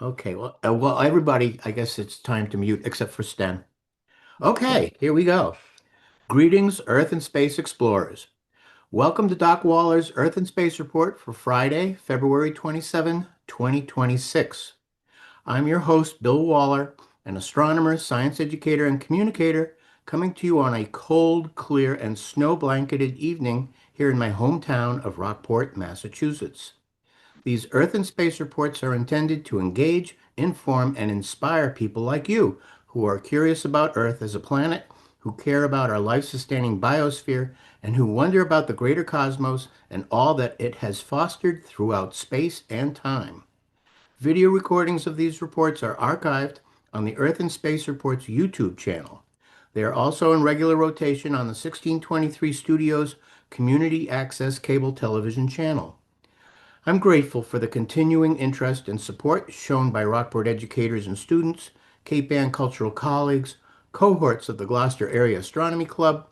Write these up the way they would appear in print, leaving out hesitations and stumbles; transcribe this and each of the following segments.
Okay, well, everybody, I guess it's time to mute except for Sten. Okay, here we go. Greetings, Earth and Space Explorers. Welcome to Doc Waller's Earth and Space Report for Friday, February 27, 2026. I'm your host, Bill Waller, an astronomer, science educator, and communicator, coming to you on a cold, clear, and snow-blanketed evening here in my hometown of Rockport, Massachusetts. These Earth and Space reports are intended to engage, inform, and inspire people like you who are curious about Earth as a planet, who care about our life-sustaining biosphere, and who wonder about the greater cosmos and all that it has fostered throughout space and time. Video recordings of these reports are archived on the Earth and Space Reports YouTube channel. They are also in regular rotation on the 1623 Studios Community Access Cable Television channel. I'm grateful for the continuing interest and support shown by Rockport educators and students, Cape Ann cultural colleagues, cohorts of the Gloucester Area Astronomy Club,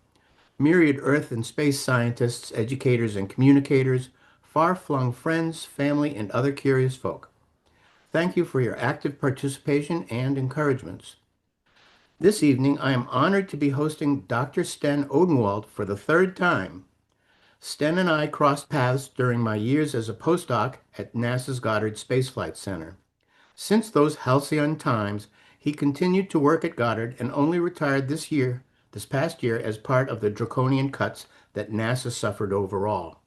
myriad Earth and space scientists, educators, and communicators, far-flung friends, family, and other curious folk. Thank you for your active participation and encouragements. This evening, I am honored to be hosting Dr. Sten Odenwald for the third time. Sten and I crossed paths during my years as a postdoc at NASA's Goddard Space Flight Center. Since those halcyon times, he continued to work at Goddard and only retired this past year, as part of the draconian cuts that NASA suffered overall.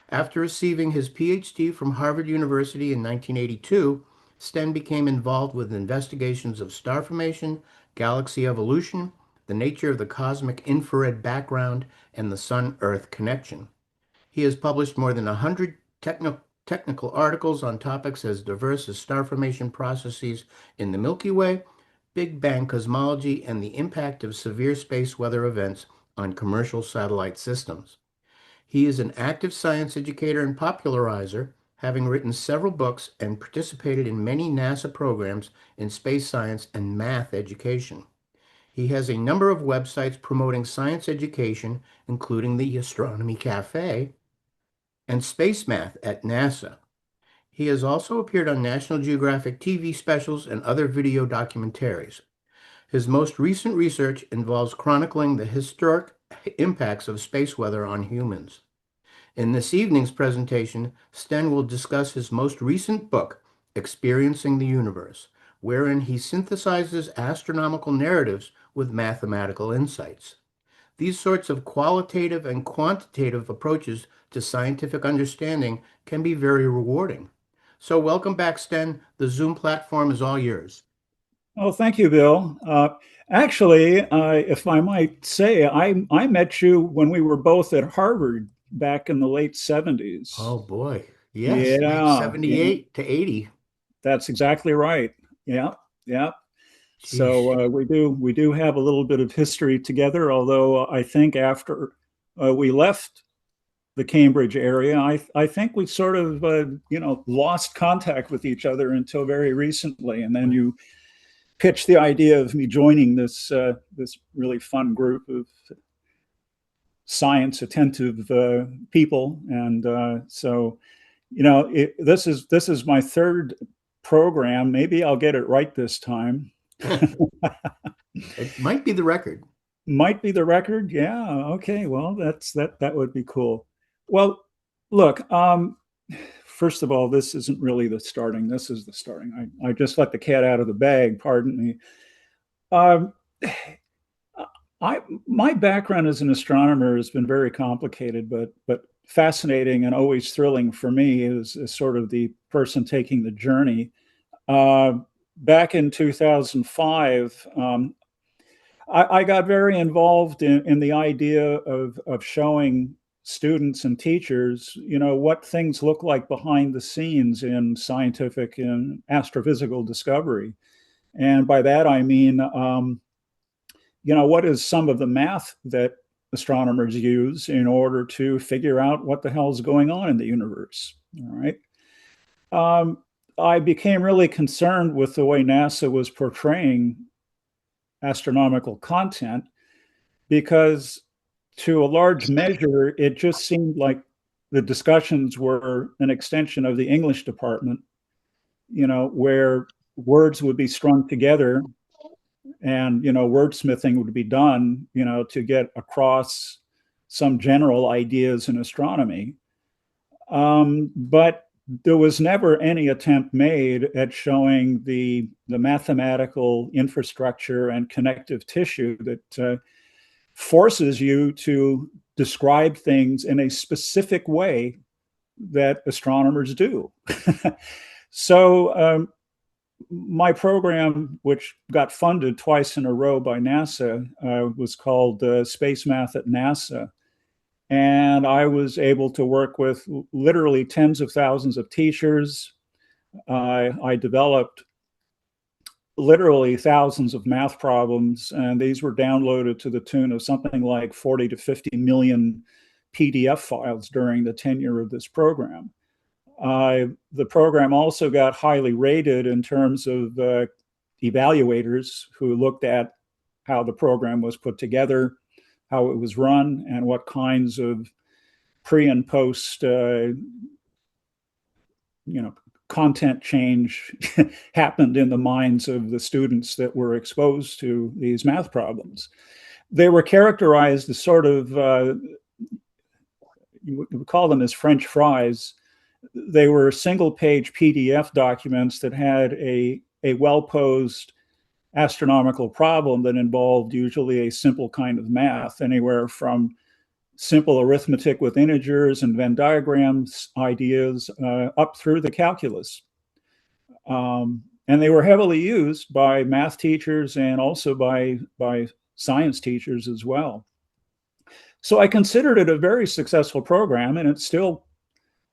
After receiving his PhD from Harvard University in 1982, Sten became involved with investigations of star formation, galaxy evolution, the nature of the cosmic infrared background, and the Sun-Earth connection. He has published more than 100 technical articles on topics as diverse as star formation processes in the Milky Way, Big Bang cosmology, and the impact of severe space weather events on commercial satellite systems. He is an active science educator and popularizer, having written several books and participated in many NASA programs in space science and math education. He has a number of websites promoting science education, including the Astronomy Cafe and Space Math at NASA. He has also appeared on National Geographic TV specials and other video documentaries. His most recent research involves chronicling the historic impacts of space weather on humans. In this evening's presentation, Sten will discuss his most recent book, Experiencing the Universe, wherein he synthesizes astronomical narratives with mathematical insights. These sorts of qualitative and quantitative approaches to scientific understanding can be very rewarding. So welcome back, Sten. The Zoom platform is all yours. Oh, thank you, Bill. If I might say, I met you when we were both at Harvard back in the late 70s. Oh boy. Yes, Yeah, yeah, 78 to 80. that's exactly right. Yeah, yeah. Jeez. So we do have a little bit of history together. Although I think after we left the Cambridge area, I think we sort of lost contact with each other until very recently, and then you pitched the idea of me joining this really fun group of science attentive people, and this is my third program. Maybe I'll get it right this time. It might be the record. Might be the record. Yeah. Okay. Well, that would be cool. Well, look. First of all, this isn't really the starting. This is the starting. I just let the cat out of the bag. Pardon me. Um, my background as an astronomer has been very complicated, but fascinating and always thrilling for me is sort of the person taking the journey. Uh, Back in 2005, I got very involved in the idea of showing students and teachers, what things look like behind the scenes in scientific and astrophysical discovery. And by that, I mean, what is some of the math that astronomers use in order to figure out what the hell is going on in the universe? All right. Um, I became really concerned with the way NASA was portraying astronomical content because, to a large measure, it just seemed like the discussions were an extension of the English department where words would be strung together and, wordsmithing would be done, to get across some general ideas in astronomy. But there was never any attempt made at showing the mathematical infrastructure and connective tissue that forces you to describe things in a specific way that astronomers do. So my program, which got funded twice in a row by NASA, was called Space Math at NASA. And I was able to work with literally tens of thousands of teachers. I developed literally thousands of math problems, and these were downloaded to the tune of something like 40 to 50 million PDF files during the tenure of this program. The program also got highly rated in terms of evaluators who looked at how the program was put together, how it was run, and what kinds of pre and post content change happened in the minds of the students that were exposed to these math problems. They were characterized as sort of, you would call them as French fries. They were single-page PDF documents that had a well-posed astronomical problem that involved usually a simple kind of math, anywhere from simple arithmetic with integers and Venn diagrams ideas up through the calculus. And they were heavily used by math teachers and also by science teachers as well. So I considered it a very successful program, and it's still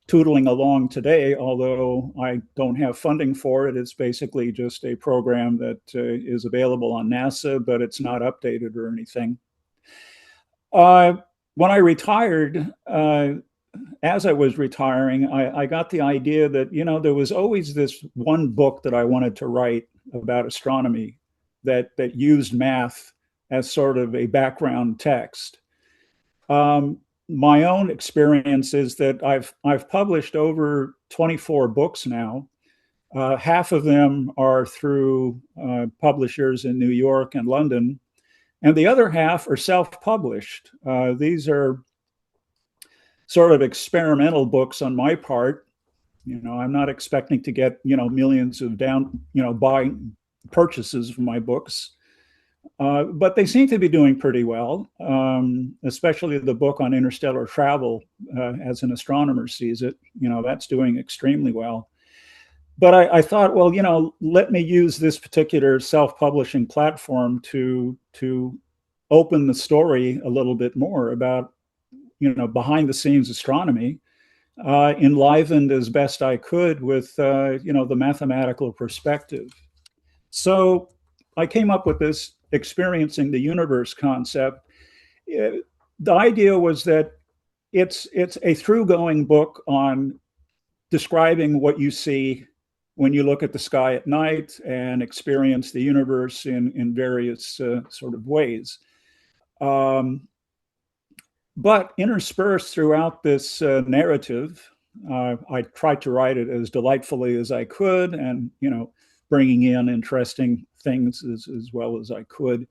tootling along today, although I don't have funding for it. It's basically just a program that is available on NASA, but it's not updated or anything. When I retired, as I was retiring, I got the idea that, there was always this one book that I wanted to write about astronomy that used math as sort of a background text. My own experience is that I've published over 24 books now. Half of them are through publishers in New York and London, and the other half are self-published. These are sort of experimental books on my part. I'm not expecting to get, millions of buy purchases of my books. But they seem to be doing pretty well, especially the book on interstellar travel, as an astronomer sees it. That's doing extremely well. But I thought, well, let me use this particular self-publishing platform to open the story a little bit more about, behind the scenes astronomy, enlivened as best I could with, the mathematical perspective. So I came up with this experiencing the universe concept. The idea was that it's a through-going book on describing what you see when you look at the sky at night and experience the universe in various sort of ways. But interspersed throughout this narrative, I tried to write it as delightfully as I could, and bringing in interesting things as well as I could.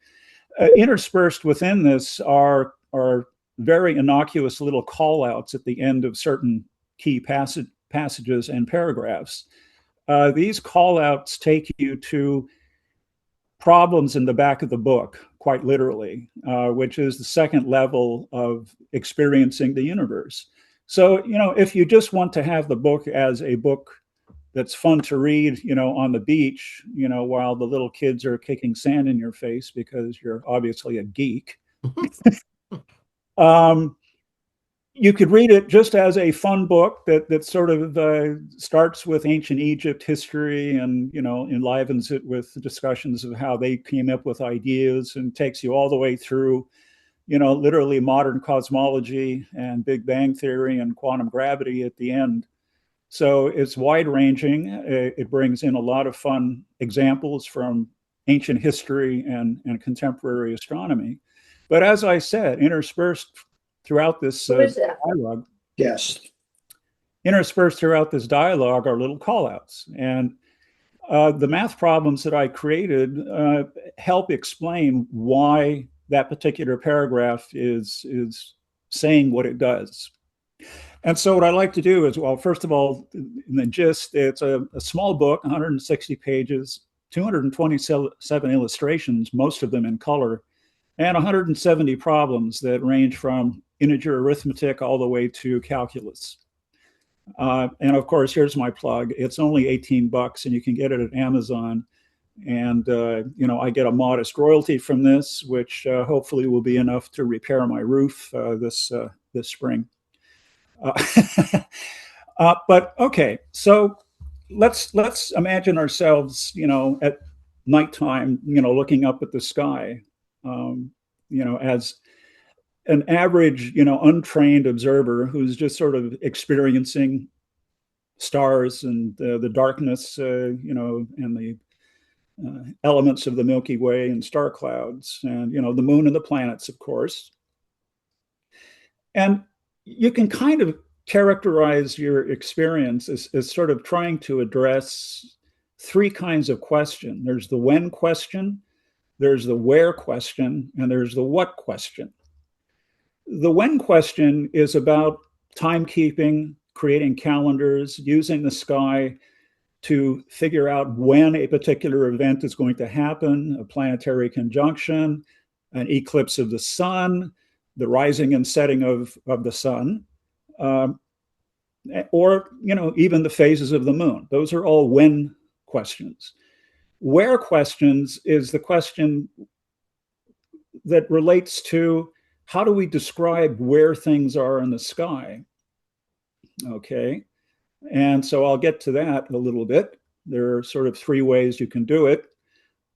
Interspersed within this are very innocuous little call-outs at the end of certain key passages and paragraphs. These call-outs take you to problems in the back of the book, quite literally, which is the second level of experiencing the universe. So, if you just want to have the book as a book that's fun to read, on the beach, while the little kids are kicking sand in your face because you're obviously a geek, you could read it just as a fun book that sort of starts with ancient Egypt history and, enlivens it with discussions of how they came up with ideas, and takes you all the way through, literally modern cosmology and Big Bang theory and quantum gravity at the end. So it's wide ranging. It brings in a lot of fun examples from ancient history and contemporary astronomy. But as I said, interspersed throughout this Yes. interspersed throughout this dialogue are little callouts. And The math problems that I created help explain why that particular paragraph is saying what it does. And so what I like to do is, well, first of all, in the gist, it's a small book, 160 pages, 227 illustrations, most of them in color, and 170 problems that range from integer arithmetic all the way to calculus. And of course, here's my plug. It's only 18 bucks and you can get it at Amazon. And, I get a modest royalty from this, which hopefully will be enough to repair my roof this spring. But okay, so let's imagine ourselves, at nighttime, looking up at the sky, as an average, untrained observer who's just sort of experiencing stars and the darkness, and the elements of the Milky Way and star clouds, and the moon and the planets, of course. And you can kind of characterize your experience as sort of trying to address three kinds of question. There's the when question, there's the where question, and there's the what question. The when question is about timekeeping, creating calendars, using the sky to figure out when a particular event is going to happen, a planetary conjunction, an eclipse of the sun, the rising and setting of the sun, or even the phases of the moon. Those are all when questions. Where questions is the question that relates to how do we describe where things are in the sky? Okay, and so I'll get to that a little bit. There are sort of three ways you can do it,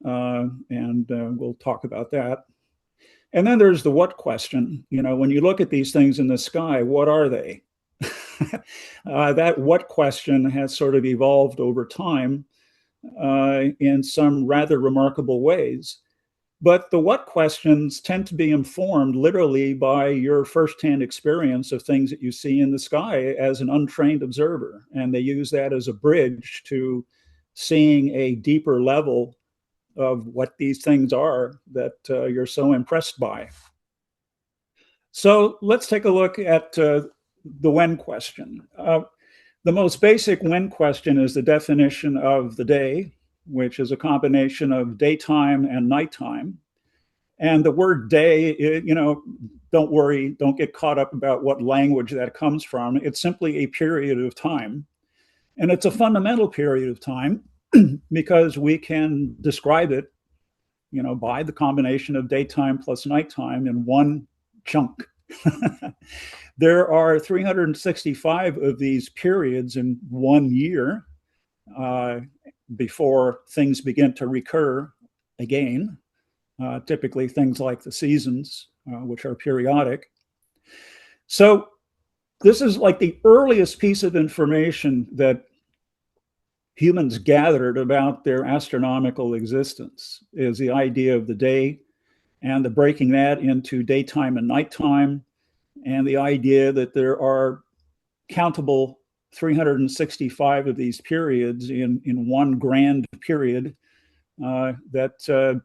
and we'll talk about that. And then there's the what question. When you look at these things in the sky, what are they? That what question has sort of evolved over time in some rather remarkable ways. But the what questions tend to be informed literally by your firsthand experience of things that you see in the sky as an untrained observer. And they use that as a bridge to seeing a deeper level of what these things are that you're so impressed by. So let's take a look at the when question. The most basic when question is the definition of the day, which is a combination of daytime and nighttime. And the word day, don't worry, don't get caught up about what language that comes from. It's simply a period of time. And it's a fundamental period of time because we can describe it, by the combination of daytime plus nighttime in one chunk. There are 365 of these periods in 1 year before things begin to recur again. Typically things like the seasons, which are periodic. So this is like the earliest piece of information that humans gathered about their astronomical existence, is the idea of the day and the breaking that into daytime and nighttime, and the idea that there are countable 365 of these periods in one grand period that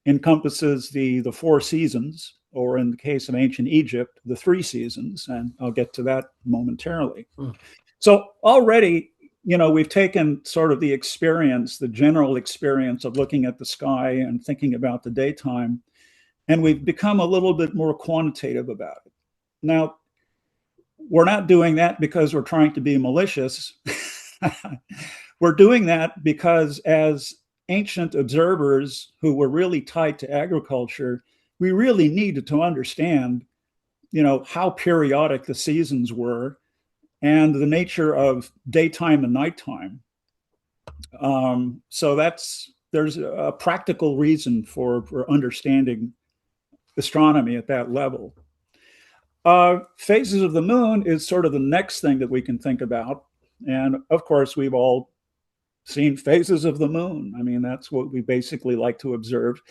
encompasses the four seasons, or in the case of ancient Egypt, the three seasons, and I'll get to that momentarily. So already, we've taken sort of the experience, the general experience of looking at the sky and thinking about the daytime, and we've become a little bit more quantitative about it. Now, we're not doing that because we're trying to be malicious. We're doing that because as ancient observers who were really tied to agriculture, we really needed to understand, how periodic the seasons were and the nature of daytime and nighttime. So there's a practical reason for understanding astronomy at that level. Phases of the moon is sort of the next thing that we can think about. And of course, we've all seen phases of the moon. I mean, that's what we basically like to observe.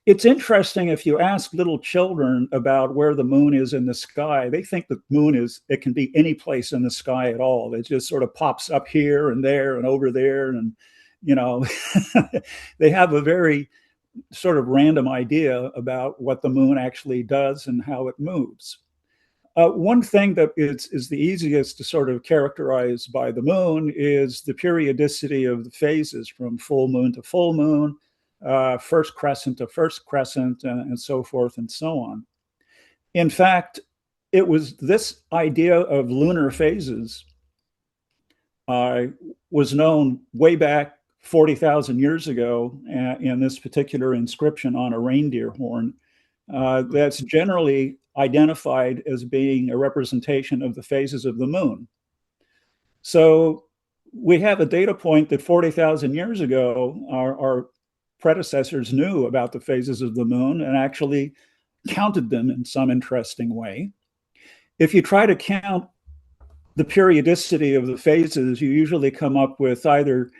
It's interesting if you ask little children about where the moon is in the sky, they think the moon it can be any place in the sky at all. It just sort of pops up here and there and over there. And you know, they have a very sort of random idea about what the moon actually does and how it moves. One thing that is the easiest to sort of characterize by the moon is the periodicity of the phases from full moon to full moon, first crescent to first crescent, and so forth and so on. In fact, it was this idea of lunar phases uh, was known way back 40,000 years ago in this particular inscription on a reindeer horn. That's generally identified as being a representation of the phases of the moon. So we have a data point that 40,000 years ago, our predecessors knew about the phases of the moon and actually counted them in some interesting way. If you try to count the periodicity of the phases, you usually come up with either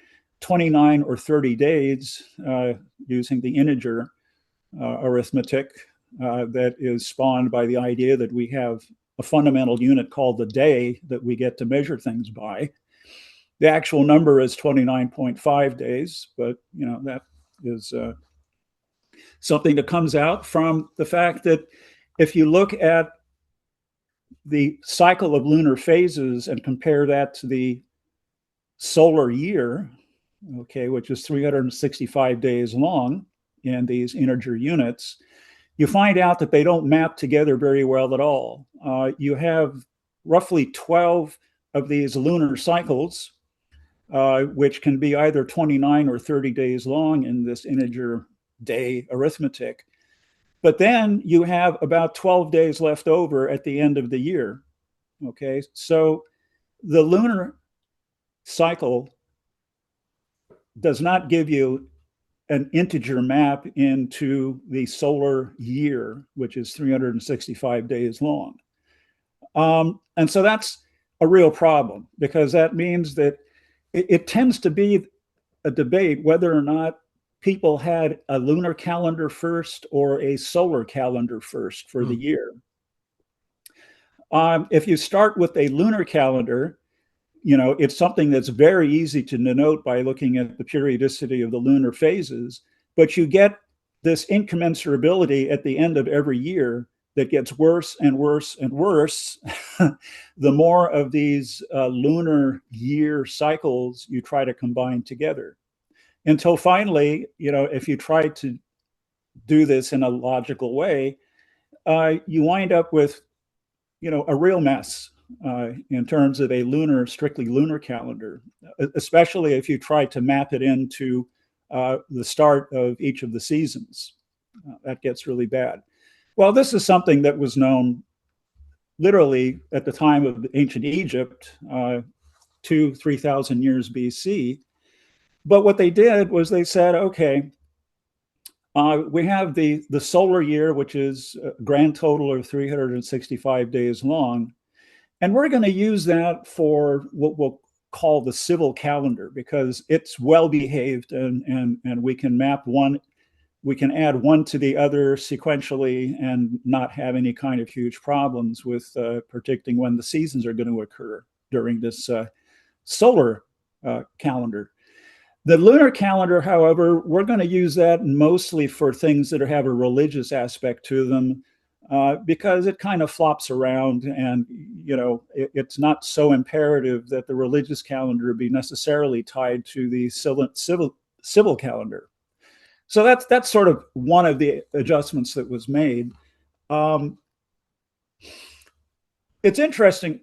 29 or 30 days using the integer arithmetic that is spawned by the idea that we have a fundamental unit called the day that we get to measure things by. The actual number is 29.5 days, but that is something that comes out from the fact that if you look at the cycle of lunar phases and compare that to the solar year, okay, which is 365 days long in these integer units, you find out that they don't map together very well at all. You have roughly 12 of these lunar cycles, which can be either 29 or 30 days long in this integer day arithmetic. But then you have about 12 days left over at the end of the year. Okay, so the lunar cycle does not give you an integer map into the solar year, which is 365 days long. And so that's a real problem, because that means that it tends to be a debate whether or not people had a lunar calendar first or a solar calendar first for the year. If you start with a lunar calendar, it's something that's very easy to denote by looking at the periodicity of the lunar phases, but you get this incommensurability at the end of every year that gets worse and worse and worse the more of these lunar year cycles you try to combine together. Until finally, if you try to do this in a logical way, you wind up with, a real mess in terms of a strictly lunar calendar, especially if you try to map it into the start of each of the seasons. That gets really bad. Well, this is something that was known literally at the time of ancient Egypt, 3,000 years BC. But what they did was they said, okay, we have the solar year, which is a grand total of 365 days long. And we're going to use that for what we'll call the civil calendar, because it's well behaved and we can map one, we can add one to the other sequentially and not have any kind of huge problems with predicting when the seasons are going to occur during this solar calendar. The lunar calendar, however, we're going to use that mostly for things that have a religious aspect to them, because it kind of flops around, and it's not so imperative that the religious calendar be necessarily tied to the civil calendar. So that's sort of one of the adjustments that was made. It's interesting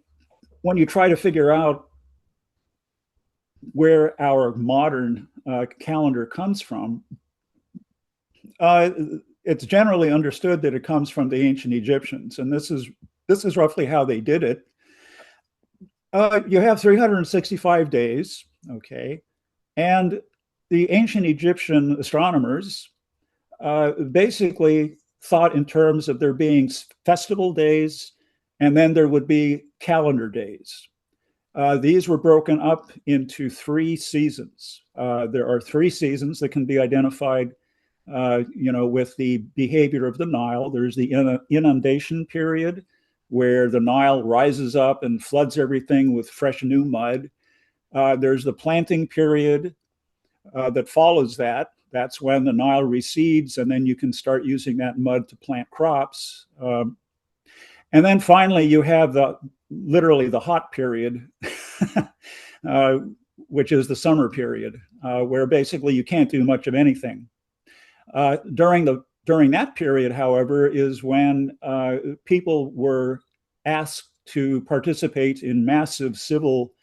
when you try to figure out where our modern calendar comes from. It's generally understood that it comes from the ancient Egyptians, and this is roughly how they did it. You have 365 days, okay, and the ancient Egyptian astronomers basically thought in terms of there being festival days, and then there would be calendar days. These were broken up into 3 seasons. There are 3 seasons that can be identified, with the behavior of the Nile. There's the inundation period, where the Nile rises up and floods everything with fresh new mud. There's the planting period, that follows that. That's when the Nile recedes, and then you can start using that mud to plant crops. And then finally, you have literally the hot period, uh, which is the summer period, where basically you can't do much of anything. During that period, however, is when people were asked to participate in massive civil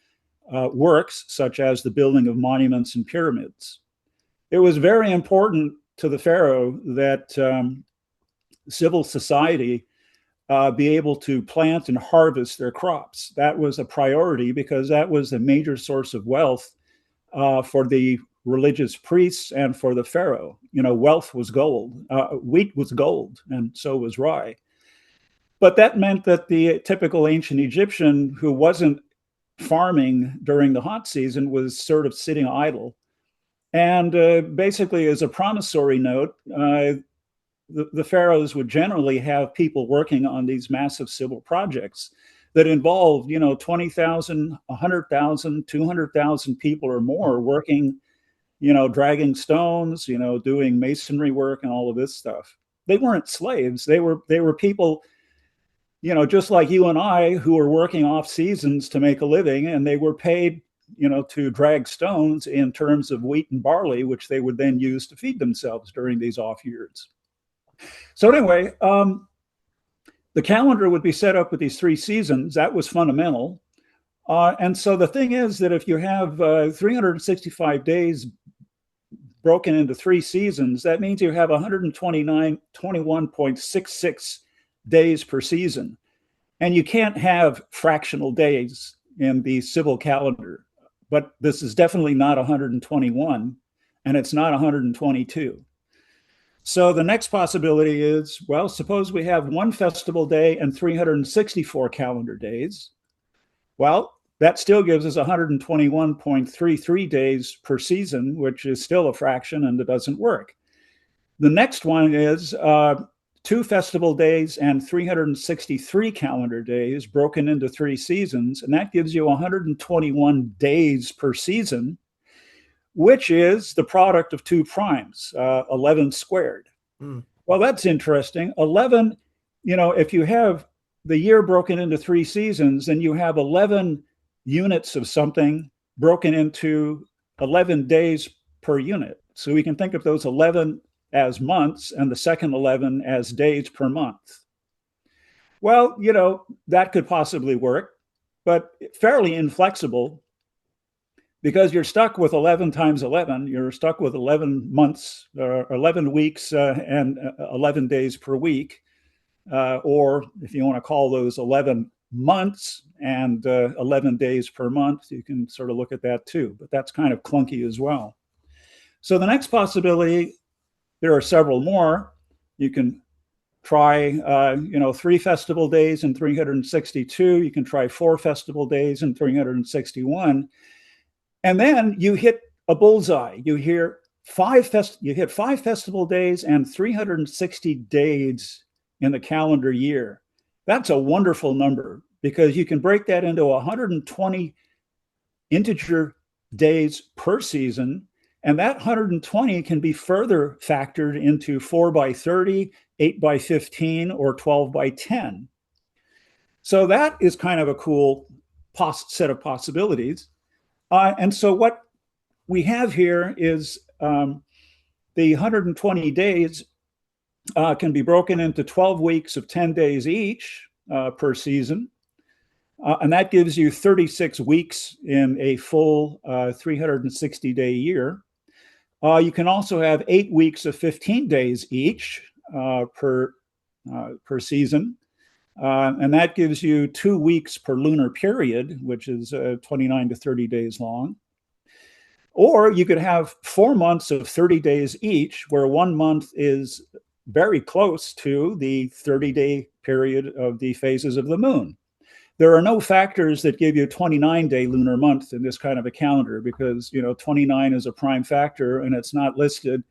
works, such as the building of monuments and pyramids. It was very important to the pharaoh that civil society be able to plant and harvest their crops. That was a priority because that was a major source of wealth for the religious priests and for the pharaoh. Wealth was gold, wheat was gold, and so was rye. But that meant that the typical ancient Egyptian who wasn't farming during the hot season was sort of sitting idle. And basically, as a promissory note, the pharaohs would generally have people working on these massive civil projects that involved, 20,000, 100,000, 200,000 people or more working, dragging stones, doing masonry work and all of this stuff. They weren't slaves. They were people, just like you and I, who were working off seasons to make a living, and they were paid, to drag stones in terms of wheat and barley, which they would then use to feed themselves during these off years. So anyway, the calendar would be set up with these 3 seasons. That was fundamental. And so the thing is that if you have 365 days broken into 3 seasons, that means you have 21.66 days per season. And you can't have fractional days in the civil calendar. But this is definitely not 121, and it's not 122. So the next possibility is, well, suppose we have 1 festival day and 364 calendar days. Well, that still gives us 121.33 days per season, which is still a fraction and it doesn't work. The next one is 2 festival days and 363 calendar days broken into 3 seasons, and that gives you 121 days per season, which is the product of 2 primes, 11 squared. Well, that's interesting. 11, if you have the year broken into 3 seasons, then you have 11 units of something broken into 11 days per unit. So we can think of those 11 as months and the second 11 as days per month. Well, that could possibly work, but fairly inflexible, because you're stuck with 11 times 11. You're stuck with 11 months, 11 weeks, and 11 days per week. Or if you want to call those 11 months and 11 days per month, you can sort of look at that too. But that's kind of clunky as well. So the next possibility, there are several more. You can try, 3 festival days in 362. You can try 4 festival days in 361. And then you hit a bullseye. You hit 5 festival days and 360 days in the calendar year. That's a wonderful number because you can break that into 120 integer days per season. And that 120 can be further factored into 4 by 30, 8 by 15, or 12 by 10. So that is kind of a cool set of possibilities. And so what we have here is the 120 days can be broken into 12 weeks of 10 days each per season. And that gives you 36 weeks in a full 360-day year. You can also have 8 weeks of 15 days each per season. And that gives you 2 weeks per lunar period, which is 29 to 30 days long. Or you could have 4 months of 30 days each, where 1 month is very close to the 30-day period of the phases of the moon. There are no factors that give you a 29-day lunar month in this kind of a calendar because, 29 is a prime factor and it's not listed,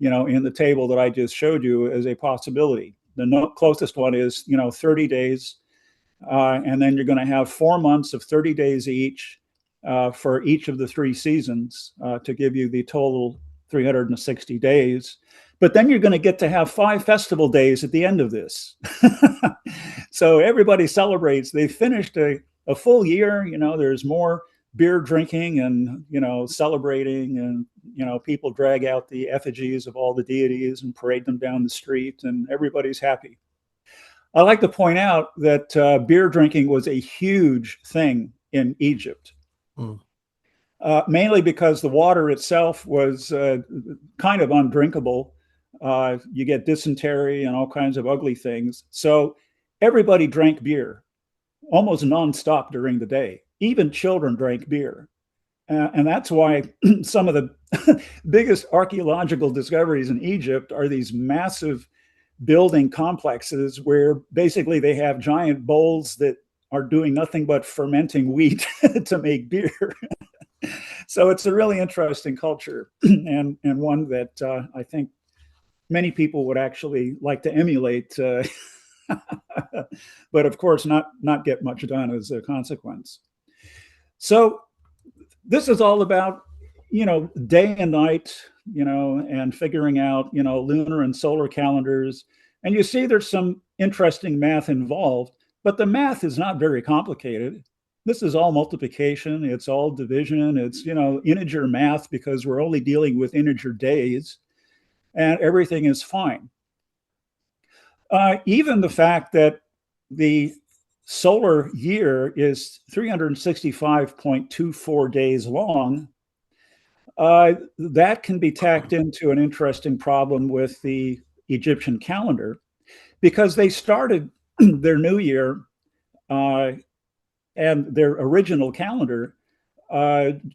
in the table that I just showed you as a possibility. The closest one is, 30 days. And then you're going to have 4 months of 30 days each. for each of the 3 seasons to give you the total 360 days. But then you're going to get to have 5 festival days at the end of this. So everybody celebrates. They finished a full year. There's more beer drinking and, celebrating, and, people drag out the effigies of all the deities and parade them down the street, and everybody's happy. I like to point out that beer drinking was a huge thing in Egypt. Mm. Mainly because the water itself was kind of undrinkable. You get dysentery and all kinds of ugly things. So everybody drank beer almost nonstop during the day. Even children drank beer. And that's why some of the biggest archaeological discoveries in Egypt are these massive building complexes where basically they have giant bowls that are doing nothing but fermenting wheat to make beer. So it's a really interesting culture, and one that I think many people would actually like to emulate, but of course not get much done as a consequence. So this is all about, day and night, and figuring out, lunar and solar calendars. And you see there's some interesting math involved, but the math is not very complicated. This is all multiplication. It's all division. It's, integer math, because we're only dealing with integer days, and everything is fine. Even the fact that the solar year is 365.24 days long, that can be tacked into an interesting problem with the Egyptian calendar, because they started their new year and their original calendar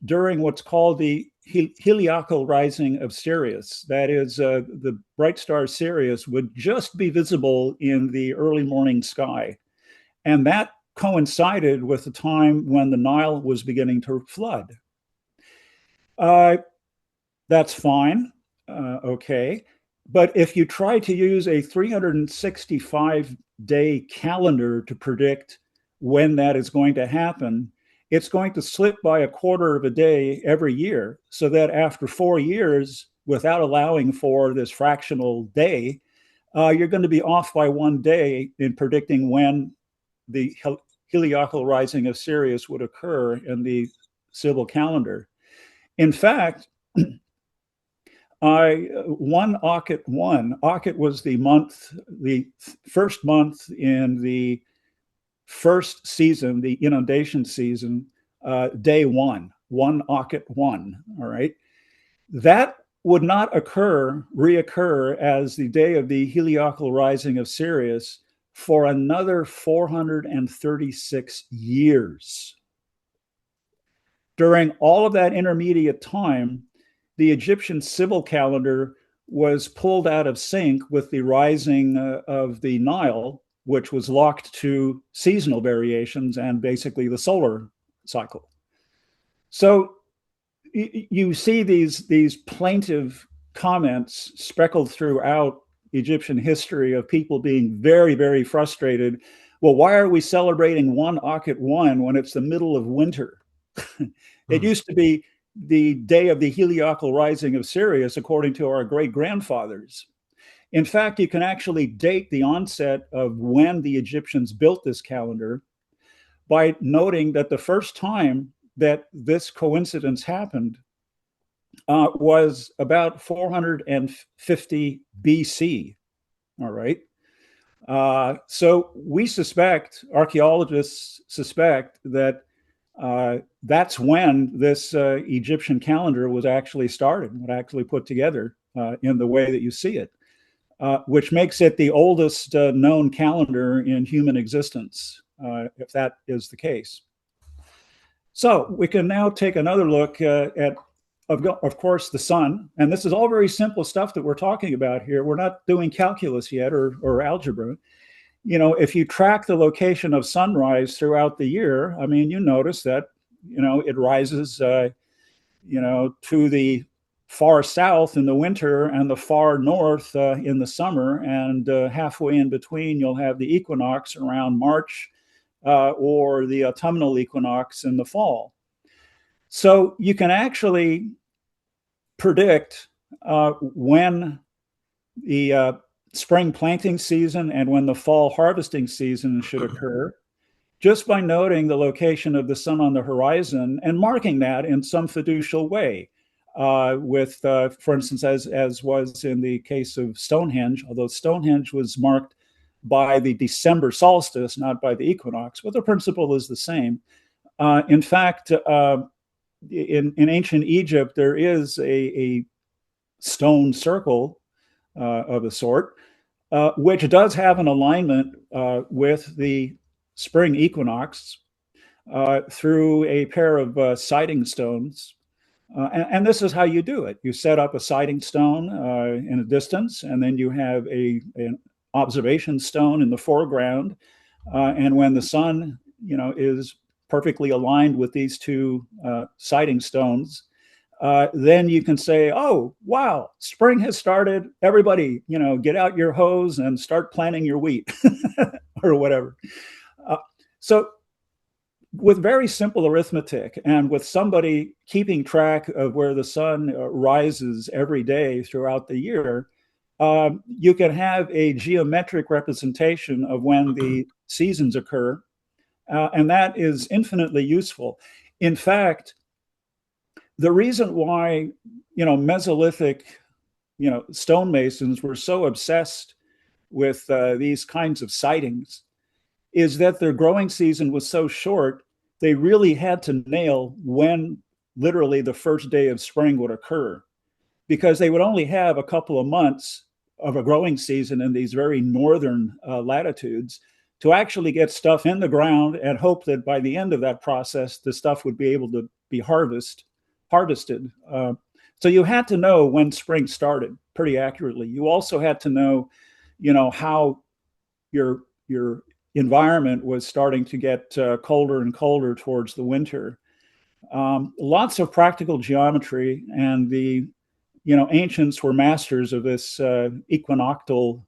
during what's called the heliacal rising of Sirius. That is, the bright star Sirius would just be visible in the early morning sky. And that coincided with the time when the Nile was beginning to flood. That's fine, okay. But if you try to use a 365-day calendar to predict when that is going to happen, it's going to slip by a quarter of a day every year, so that after 4 years, without allowing for this fractional day, you're going to be off by 1 day in predicting when the heliacal rising of Sirius would occur in the civil calendar. In fact, Akhet was the first month in the first season, the inundation season, day 1 Akhet 1. All right, that would not reoccur as the day of the heliacal rising of Sirius for another 436 years. During all of that intermediate time, the Egyptian civil calendar was pulled out of sync with the rising of the Nile, which was locked to seasonal variations and basically the solar cycle. So you see these plaintive comments speckled throughout Egyptian history of people being very, very frustrated. Well, why are we celebrating Akhet 1 when it's the middle of winter? It used to be the day of the heliacal rising of Sirius, according to our great-grandfathers. In fact, you can actually date the onset of when the Egyptians built this calendar by noting that the first time that this coincidence happened was about 450 BC. All right. So we suspect, archaeologists suspect, that that's when this Egyptian calendar was actually started, was actually put together in the way that you see it, which makes it the oldest known calendar in human existence, if that is the case. So we can now take another look at, of course, the sun. And this is all very simple stuff that we're talking about here. We're not doing calculus yet or algebra. If you track the location of sunrise throughout the year, I mean, you notice that, it rises, to the far south in the winter and the far north in the summer. And halfway in between, you'll have the equinox around March or the autumnal equinox in the fall. So you can actually predict when the spring planting season and when the fall harvesting season should occur just by noting the location of the sun on the horizon and marking that in some fiducial way. For instance, as was in the case of Stonehenge, although Stonehenge was marked by the December solstice, not by the equinox, but the principle is the same. In fact, in ancient Egypt, there is a stone circle of a sort, which does have an alignment with the spring equinox through a pair of sighting stones. And this is how you do it. You set up a sighting stone in a distance, and then you have an observation stone in the foreground. And when the sun, is perfectly aligned with these two sighting stones, then you can say, oh, wow, spring has started. Everybody, get out your hose and start planting your wheat or whatever. So with very simple arithmetic and with somebody keeping track of where the sun rises every day throughout the year, you can have a geometric representation of when the seasons occur. And that is infinitely useful. In fact, the reason why, Mesolithic, stonemasons were so obsessed with these kinds of sightings is that their growing season was so short, they really had to nail when literally the first day of spring would occur, because they would only have a couple of months of a growing season in these very northern latitudes to actually get stuff in the ground and hope that by the end of that process, the stuff would be able to be harvested. So you had to know when spring started pretty accurately. You also had to know, how your environment was starting to get colder and colder towards the winter. Lots of practical geometry, and the ancients were masters of this equinoctial,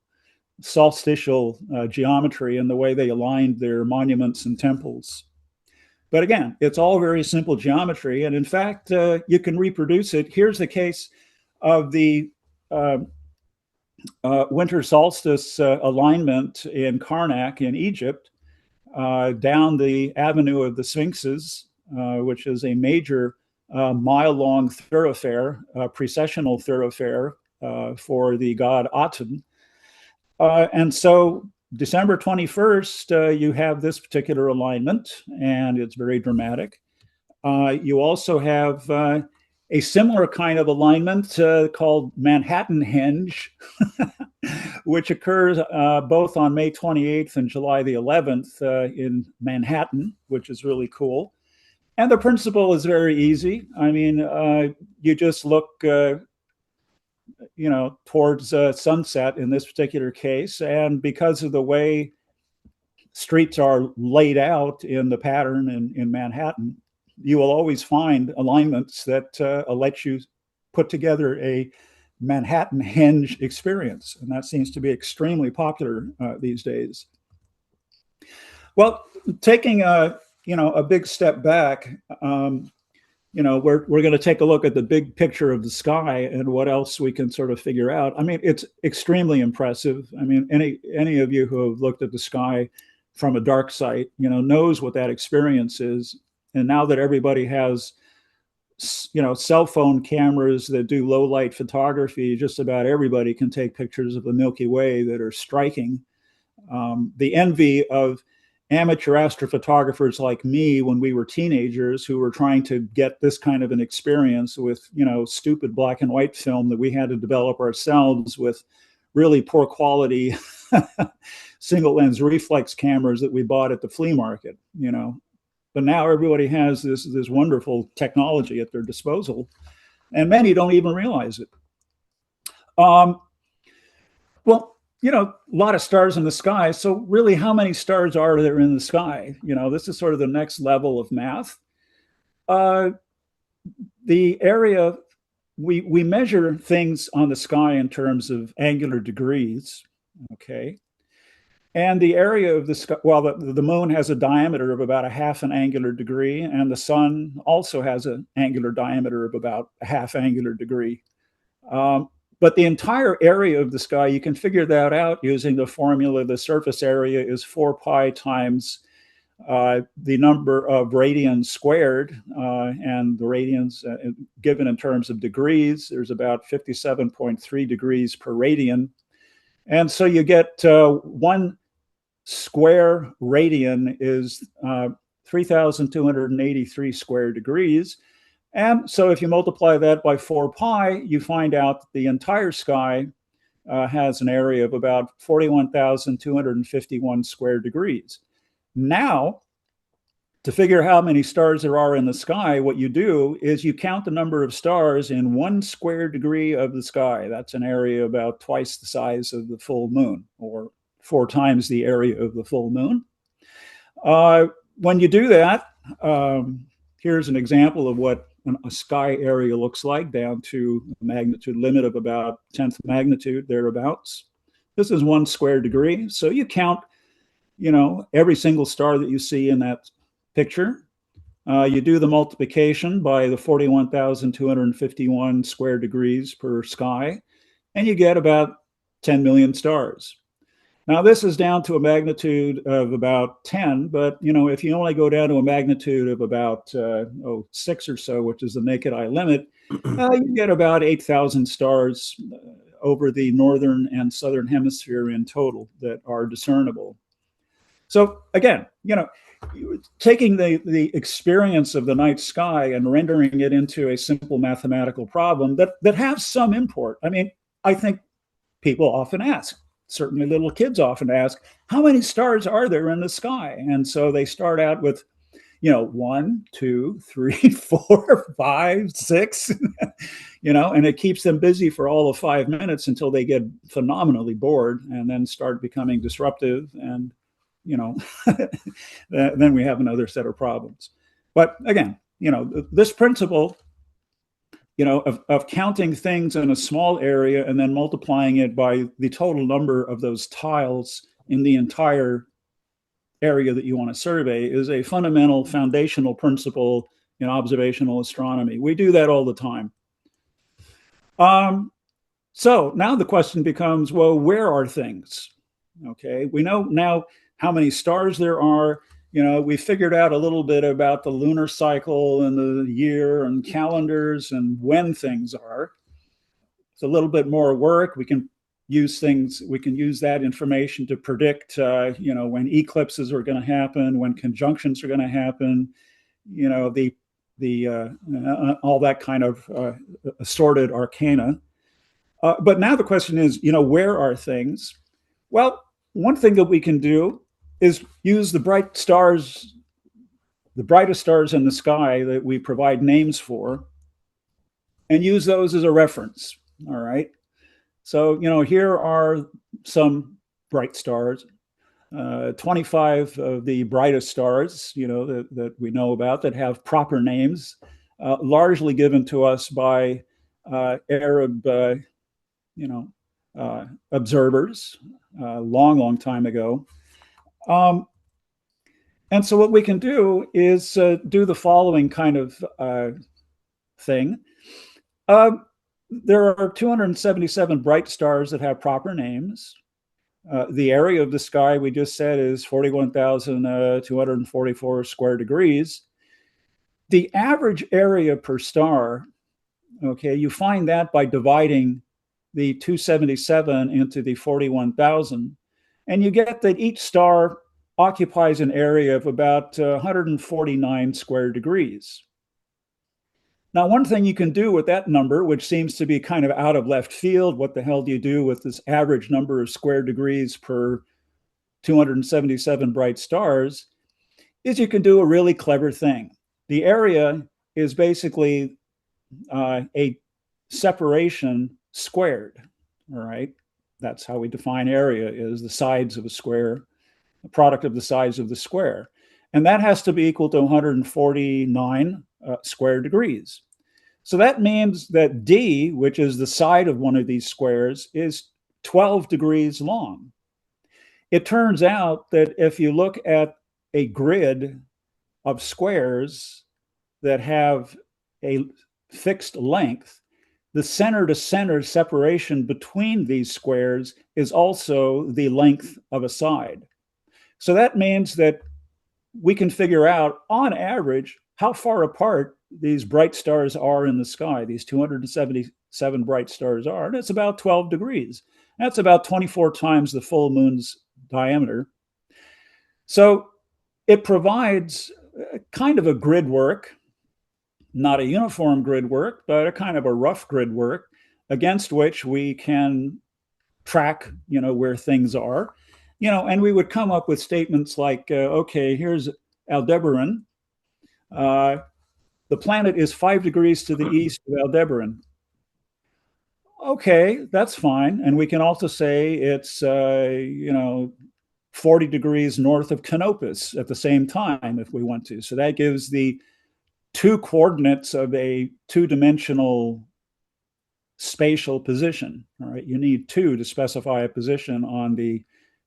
solstitial geometry and the way they aligned their monuments and temples. But again, it's all very simple geometry, and in fact, you can reproduce it. Here's the case of the winter solstice alignment in Karnak in Egypt, down the Avenue of the Sphinxes, which is a major mile-long thoroughfare, precessional thoroughfare for the god Aten. And so December 21st, you have this particular alignment, and it's very dramatic. You also have a similar kind of alignment called Manhattan Henge, which occurs both on May 28th and July the 11th in Manhattan, which is really cool. And the principle is very easy. I mean, you just look, towards sunset in this particular case. And because of the way streets are laid out in the pattern in Manhattan, you will always find alignments that let you put together a Manhattan Henge experience. And that seems to be extremely popular these days. Well, taking a big step back, we're going to take a look at the big picture of the sky and what else we can sort of figure out. I mean, it's extremely impressive. I mean, any of you who have looked at the sky from a dark site, knows what that experience is. And now that everybody has, cell phone cameras that do low light photography, just about everybody can take pictures of the Milky Way that are striking. The envy of amateur astrophotographers like me when we were teenagers who were trying to get this kind of an experience with, stupid black and white film that we had to develop ourselves with really poor quality single lens reflex cameras that we bought at the flea market, But now everybody has this wonderful technology at their disposal, and many don't even realize it. Well, a lot of stars in the sky. So really, how many stars are there in the sky? This is sort of the next level of math. The area, we measure things on the sky in terms of angular degrees, okay? And the area of the sky, well, the moon has a diameter of about a half an angular degree, and the sun also has an angular diameter of about a half angular degree. Um, but the entire area of the sky, you can figure that out using the formula. The surface area is 4 pi times the number of radians squared, and the radians given in terms of degrees, there's about 57.3 degrees per radian. And so you get 1 square radian is 3,283 square degrees. And so if you multiply that by 4 pi, you find out that the entire sky has an area of about 41,251 square degrees. Now, to figure how many stars there are in the sky, what you do is you count the number of stars in 1 square degree of the sky. That's an area about twice the size of the full moon, or 4 times the area of the full moon. When you do that, here's an example of what a sky area looks like down to a magnitude limit of about 10th magnitude, thereabouts. This is 1 square degree. So you count, every single star that you see in that picture. You do the multiplication by the 41,251 square degrees per sky, and you get about 10 million stars. Now, this is down to a magnitude of about 10, but if you only go down to a magnitude of about 6 or so, which is the naked eye limit, you get about 8,000 stars over the northern and southern hemisphere in total that are discernible. So again, taking the experience of the night sky and rendering it into a simple mathematical problem that has some import. I mean, I think people often ask, certainly little kids often ask, how many stars are there in the sky? And so they start out with, 1, 2, 3, 4, 5, 6, and it keeps them busy for all of 5 minutes until they get phenomenally bored and then start becoming disruptive, and then we have another set of problems. But again, this principle, of counting things in a small area and then multiplying it by the total number of those tiles in the entire area that you want to survey is a fundamental foundational principle in observational astronomy. We do that all the time. So now the question becomes, well, where are things? Okay, we know now how many stars there are. We figured out a little bit about the lunar cycle and the year and calendars and when things are. It's a little bit more work. We can use that information to predict, when eclipses are going to happen, when conjunctions are going to happen, all that kind of assorted arcana. But now the question is, where are things? Well, one thing that we can do is use the brightest stars in the sky that we provide names for, and use those as a reference. All right. So, here are some bright stars, 25 of the brightest stars, that we know about that have proper names, largely given to us by Arab, observers, long time ago. And so what we can do is do the following kind of thing. There are 277 bright stars that have proper names. The area of the sky, we just said, is 41,244 square degrees. The average area per star, okay, you find that by dividing the 277 into the 41,000, and you get that each star occupies an area of about 149 square degrees. Now, one thing you can do with that number, which seems to be kind of out of left field, what the hell do you do with this average number of square degrees per 277 bright stars, is you can do a really clever thing. The area is basically a separation squared, all right? That's how we define area, is the sides of a square, the product of the sides of the square. And that has to be equal to 149 square degrees. So that means that D, which is the side of one of these squares, is 12 degrees long. it turns out that if you look at a grid of squares that have a fixed length, the center to center separation between these squares is also the length of a side. So that means that we can figure out, on average, how far apart these bright stars are in the sky, these 277 bright stars are, and it's about 12 degrees. That's about 24 times the full moon's diameter. So it provides kind of a grid work, not a uniform grid work, but a kind of a rough grid work against which we can track, where things are, and we would come up with statements like, okay, here's Aldebaran. The planet is 5 degrees to the east of Aldebaran. Okay, that's fine. And we can also say it's, 40 degrees north of Canopus at the same time if we want to. So that gives the two coordinates of a two-dimensional spatial position. All right, you need two to specify a position on the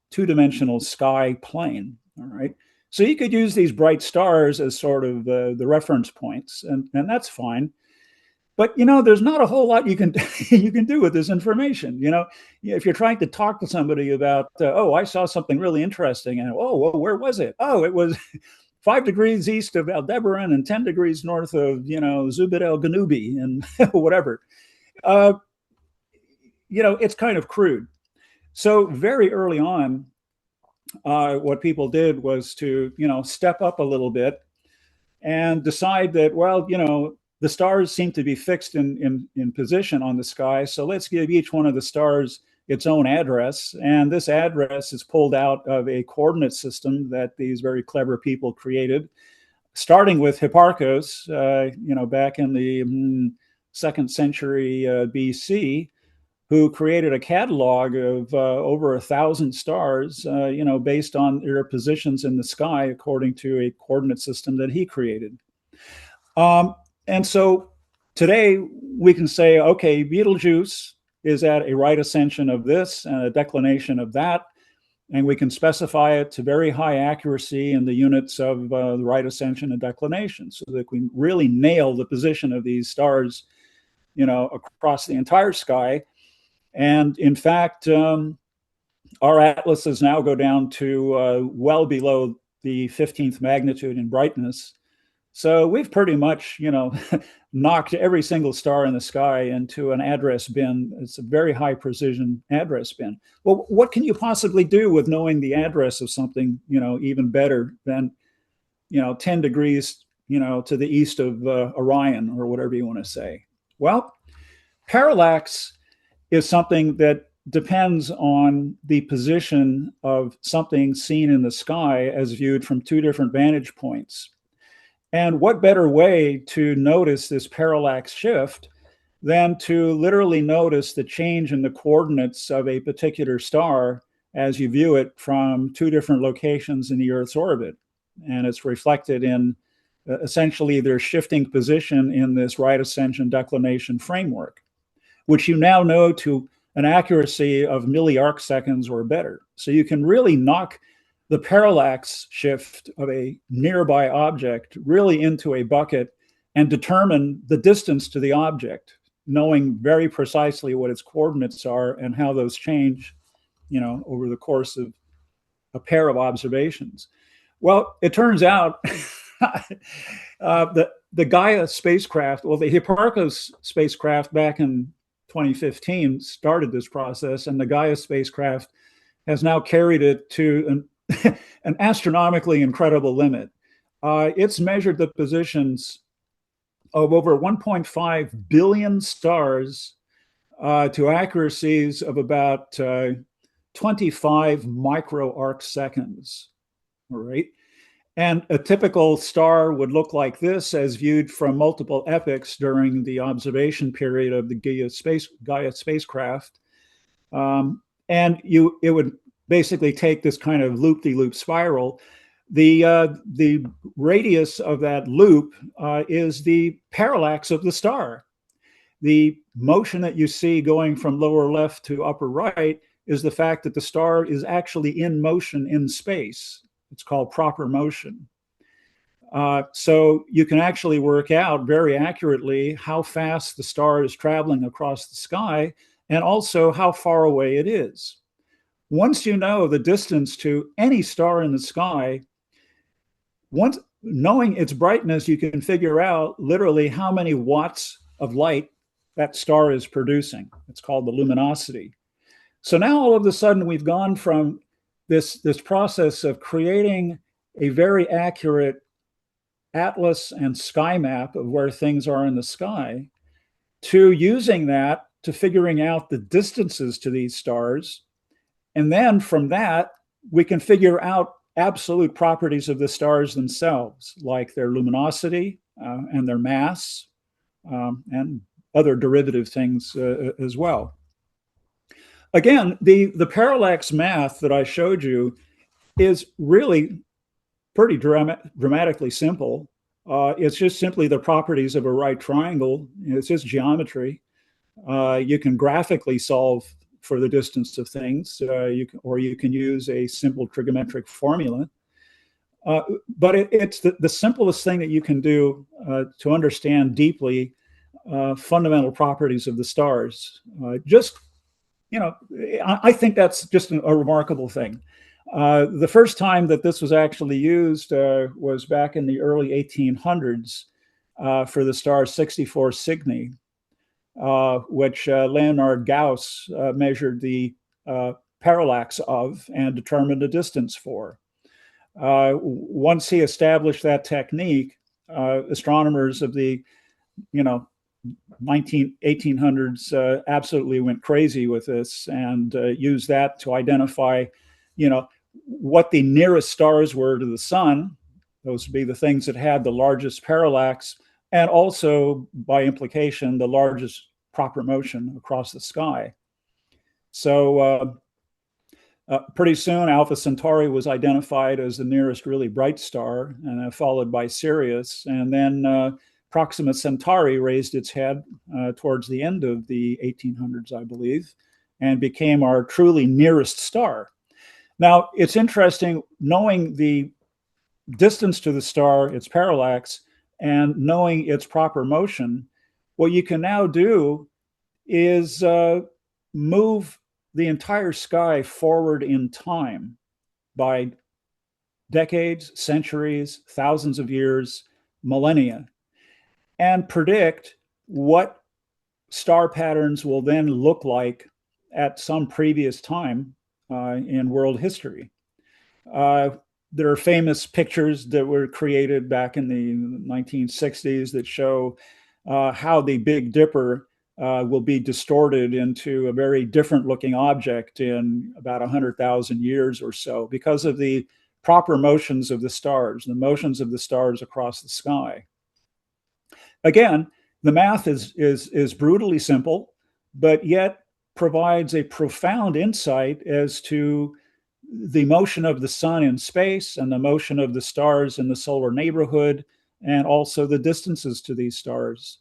two-dimensional sky plane. All right, so you could use these bright stars as sort of the reference points, and that's fine. But there's not a whole lot you can you can do with this information. If you're trying to talk to somebody about, oh, I saw something really interesting, and oh, well, where was it? Oh, it was 5 degrees east of Aldebaran and 10 degrees north of Zubid El Ganubi and whatever. It's kind of crude. So very early on, what people did was to step up a little bit and decide that, well, the stars seem to be fixed in position on the sky, so let's give each one of the stars its own address, and this address is pulled out of a coordinate system that these very clever people created, starting with Hipparchus, back in the 2nd century BC, who created a catalog of over 1,000 stars, based on their positions in the sky according to a coordinate system that he created. And so today we can say, okay, Betelgeuse is at a right ascension of this and a declination of that, and we can specify it to very high accuracy in the units of the right ascension and declination, so that we really nail the position of these stars, across the entire sky. And in fact, our atlases now go down to well below the 15th magnitude in brightness. So we've pretty much, knocked every single star in the sky into an address bin. It's a very high precision address bin. Well, what can you possibly do with knowing the address of something, even better than, 10 degrees, to the east of Orion, or whatever you want to say? Well, parallax is something that depends on the position of something seen in the sky as viewed from two different vantage points. And what better way to notice this parallax shift than to literally notice the change in the coordinates of a particular star as you view it from two different locations in the Earth's orbit. And it's reflected in essentially their shifting position in this right ascension declination framework, which you now know to an accuracy of milli-arc seconds or better. So you can really knock the parallax shift of a nearby object really into a bucket and determine the distance to the object, knowing very precisely what its coordinates are and how those change, over the course of a pair of observations. Well, it turns out the Gaia spacecraft, well, the Hipparchus spacecraft back in 2015 started this process, and the Gaia spacecraft has now carried it to an astronomically incredible limit. It's measured the positions of over 1.5 billion stars to accuracies of about 25 micro arc seconds. All right. And a typical star would look like this as viewed from multiple epochs during the observation period of the Gaia spacecraft. And it would basically take this kind of loop-de-loop spiral. The radius of that loop is the parallax of the star. The motion that you see going from lower left to upper right is the fact that the star is actually in motion in space. It's called proper motion. So you can actually work out very accurately how fast the star is traveling across the sky and also how far away it is. Once you know the distance to any star in the sky, once knowing its brightness, you can figure out literally how many watts of light that star is producing. It's called the luminosity. So now all of a sudden we've gone from this process of creating a very accurate atlas and sky map of where things are in the sky to using that to figuring out the distances to these stars. And then from that, we can figure out absolute properties of the stars themselves, like their luminosity and their mass, and other derivative things as well. Again, the parallax math that I showed you is really pretty dramatically simple. It's just simply the properties of a right triangle. It's just geometry. You can graphically solve for the distance of things, or you can use a simple trigonometric formula. But it's the simplest thing that you can do to understand deeply fundamental properties of the stars. I think that's just a remarkable thing. The first time that this was actually used was back in the early 1800s for the star 64 Cygni, which Leonard Gauss measured the parallax of and determined a distance for. Once he established that technique, astronomers of the 1800s absolutely went crazy with this and used that to identify, what the nearest stars were to the sun. Those would be the things that had the largest parallax, and also, by implication, the largest proper motion across the sky. So pretty soon, Alpha Centauri was identified as the nearest really bright star, and followed by Sirius. And then Proxima Centauri raised its head towards the end of the 1800s, I believe, and became our truly nearest star. Now, it's interesting knowing the distance to the star, its parallax, and knowing its proper motion. What you can now do is move the entire sky forward in time by decades, centuries, thousands of years, millennia, and predict what star patterns will then look like at some previous time in world history. There are famous pictures that were created back in the 1960s that show how the Big Dipper will be distorted into a very different looking object in about 100,000 years or so because of the proper motions of the stars, the motions of the stars across the sky. Again, the math is brutally simple, but yet provides a profound insight as to the motion of the sun in space and the motion of the stars in the solar neighborhood, and also the distances to these stars.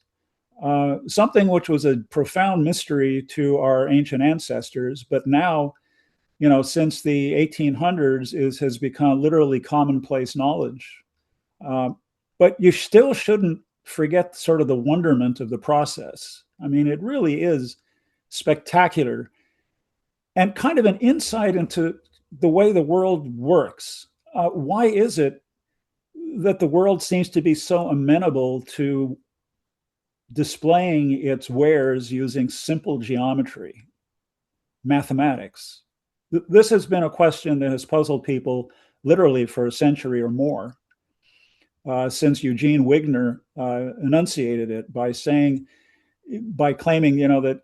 Something which was a profound mystery to our ancient ancestors, but now, since the 1800s, has become literally commonplace knowledge. But you still shouldn't forget sort of the wonderment of the process. I mean, it really is spectacular and kind of an insight into the way the world works. Why is it that the world seems to be so amenable to displaying its wares using simple geometry, mathematics? This has been a question that has puzzled people literally for a century or more, since Eugene Wigner enunciated it by claiming, that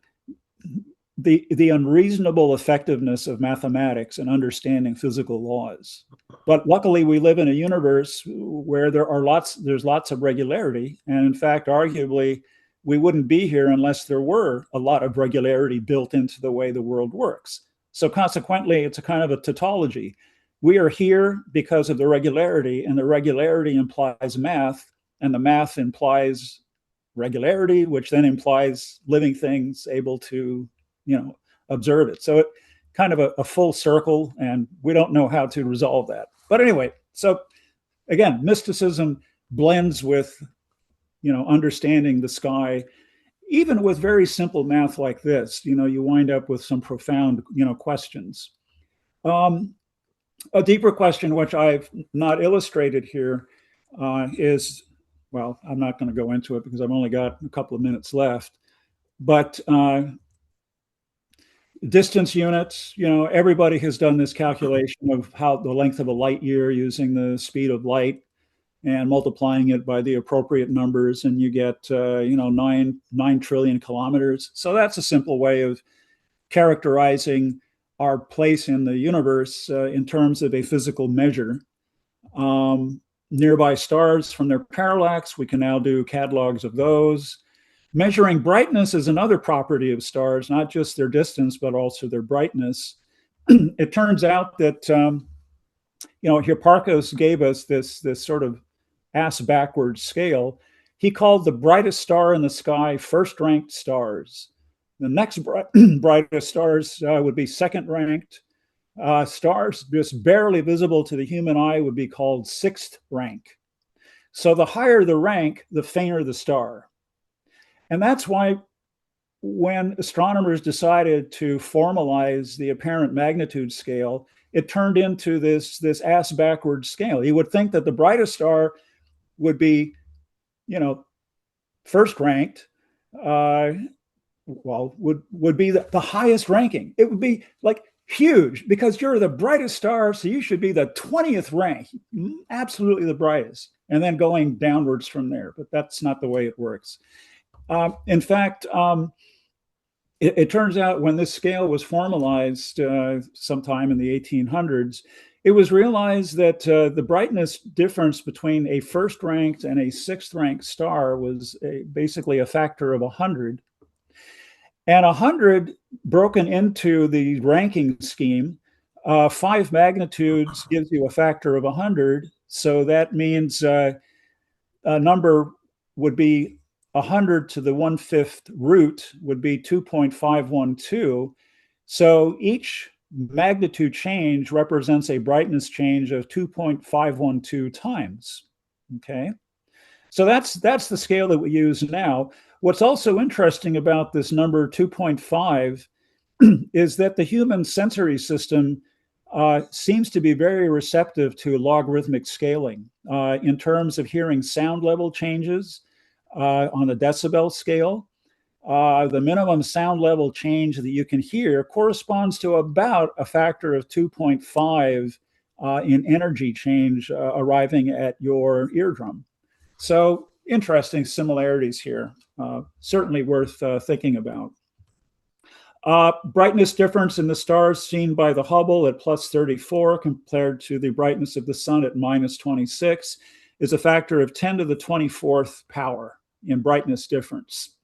the unreasonable effectiveness of mathematics and understanding physical laws. But luckily, we live in a universe where there's lots of regularity, and in fact, arguably, we wouldn't be here unless there were a lot of regularity built into the way the world works. So consequently, it's a kind of a tautology. We are here because of the regularity, and the regularity implies math, and the math implies regularity, which then implies living things able to, observe it. So kind of a full circle, and we don't know how to resolve that. But anyway, so again, mysticism blends with understanding the sky. Even with very simple math like this, you wind up with some profound questions. Um, a deeper question, which I've not illustrated here, is, well, I'm not going to go into it because I've only got a couple of minutes left. But distance units, everybody has done this calculation of how the length of a light year using the speed of light and multiplying it by the appropriate numbers, and you get 9 trillion kilometers. So that's a simple way of characterizing our place in the universe in terms of a physical measure. Nearby stars from their parallax, we can now do catalogs of those. Measuring brightness is another property of stars, not just their distance, but also their brightness. It turns out that Hipparchus gave us this sort of ass backwards scale. He called the brightest star in the sky first ranked stars. The next brightest stars would be second ranked. Stars just barely visible to the human eye would be called sixth rank. So the higher the rank, the fainter the star. And that's why when astronomers decided to formalize the apparent magnitude scale, it turned into this ass backwards scale. You would think that the brightest star would be, first ranked, would be the highest ranking. It would be like huge because you're the brightest star, so you should be the 20th rank, absolutely the brightest, and then going downwards from there. But that's not the way it works. In fact, it turns out when this scale was formalized sometime in the 1800s, it was realized that the brightness difference between a first ranked and a sixth ranked star was basically a factor of 100. And 100 broken into the ranking scheme, 5 magnitudes gives you a factor of 100. So that means a number would be 100 to the 1/5 root would be 2.512. So each magnitude change represents a brightness change of 2.512 times. Okay. So that's the scale that we use now. What's also interesting about this number 2.5 is that the human sensory system seems to be very receptive to logarithmic scaling in terms of hearing sound level changes on the decibel scale. The minimum sound level change that you can hear corresponds to about a factor of 2.5 in energy change arriving at your eardrum. So interesting similarities here, certainly worth thinking about. Brightness difference in the stars seen by the Hubble at plus 34 compared to the brightness of the sun at minus 26 is a factor of 10 to the 24th power in brightness difference.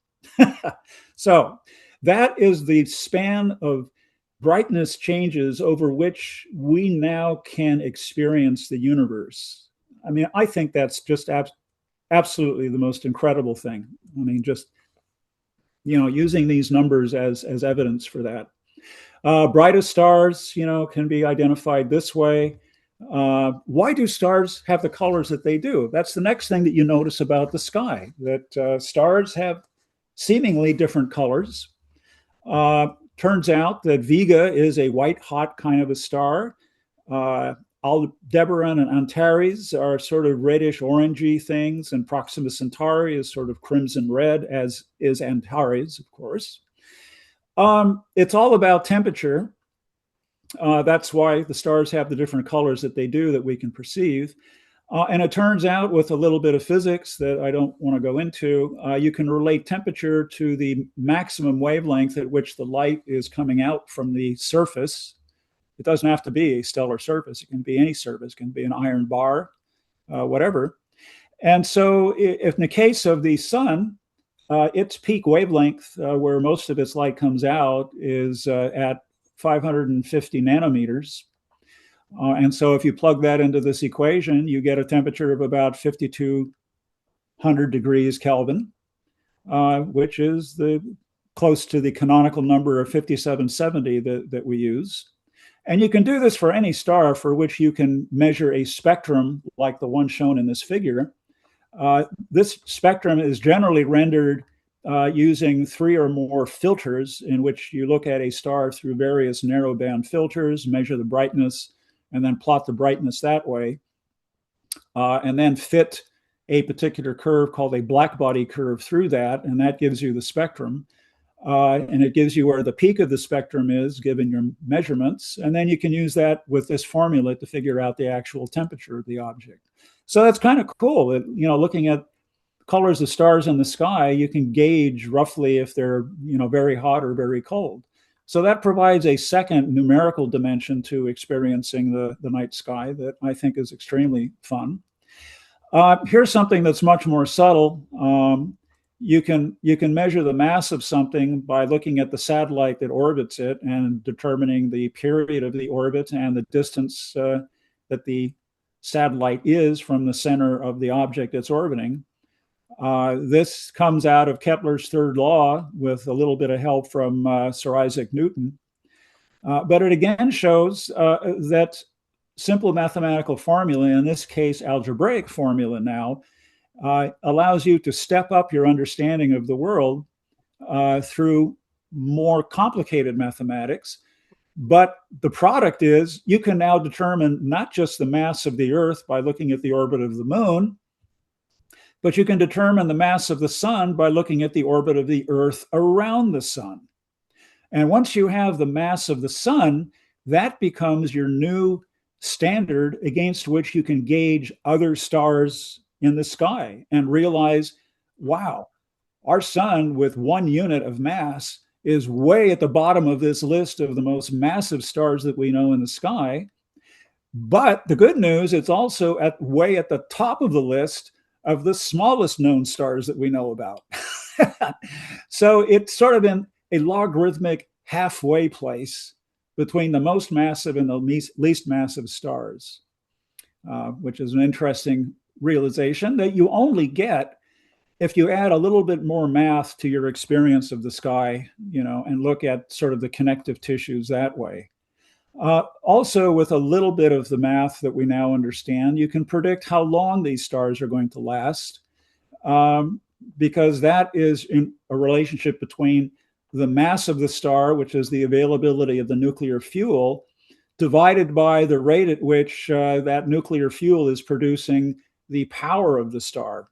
So that is the span of brightness changes over which we now can experience the universe. I mean, I think that's just absolutely the most incredible thing. I mean, just, using these numbers as evidence for that. Brightest stars, can be identified this way. Why do stars have the colors that they do? That's the next thing that you notice about the sky, that stars have seemingly different colors. Turns out that Vega is a white hot kind of a star. Aldebaran and Antares are sort of reddish orangey things, and Proxima Centauri is sort of crimson red, as is Antares, of course. It's all about temperature. That's why the stars have the different colors that they do that we can perceive. And it turns out, with a little bit of physics that I don't want to go into, you can relate temperature to the maximum wavelength at which the light is coming out from the surface. It doesn't have to be a stellar surface. It can be any surface. It can be an iron bar, whatever. And so if in the case of the sun, its peak wavelength, where most of its light comes out, is at 550 nanometers. And so if you plug that into this equation, you get a temperature of about 5,200 degrees Kelvin, which is the close to the canonical number of 5770 that we use. And you can do this for any star for which you can measure a spectrum like the one shown in this figure. This spectrum is generally rendered using 3 or more filters, in which you look at a star through various narrowband filters, measure the brightness, and then plot the brightness that way, and then fit a particular curve called a blackbody curve through that, and that gives you the spectrum. And it gives you where the peak of the spectrum is given your measurements. And then you can use that with this formula to figure out the actual temperature of the object. So that's kind of cool that, looking at colors of stars in the sky, you can gauge roughly if they're, very hot or very cold. So that provides a second numerical dimension to experiencing the night sky that I think is extremely fun. Here's something that's much more subtle. You can measure the mass of something by looking at the satellite that orbits it and determining the period of the orbit and the distance that the satellite is from the center of the object it's orbiting. This comes out of Kepler's third law with a little bit of help from Sir Isaac Newton. But it again shows that simple mathematical formula, in this case algebraic formula now, allows you to step up your understanding of the world through more complicated mathematics. But the product is you can now determine not just the mass of the Earth by looking at the orbit of the moon, but you can determine the mass of the sun by looking at the orbit of the Earth around the sun. And once you have the mass of the sun, that becomes your new standard against which you can gauge other stars in the sky and realize, wow, our sun with 1 unit of mass is way at the bottom of this list of the most massive stars that we know in the sky. But the good news, it's also way at the top of the list of the smallest known stars that we know about. So it's sort of in a logarithmic halfway place between the most massive and the least massive stars, which is an interesting realization that you only get if you add a little bit more math to your experience of the sky, and look at sort of the connective tissues that way. Also, with a little bit of the math that we now understand, you can predict how long these stars are going to last, because that is in a relationship between the mass of the star, which is the availability of the nuclear fuel, divided by the rate at which that nuclear fuel is producing the power of the star.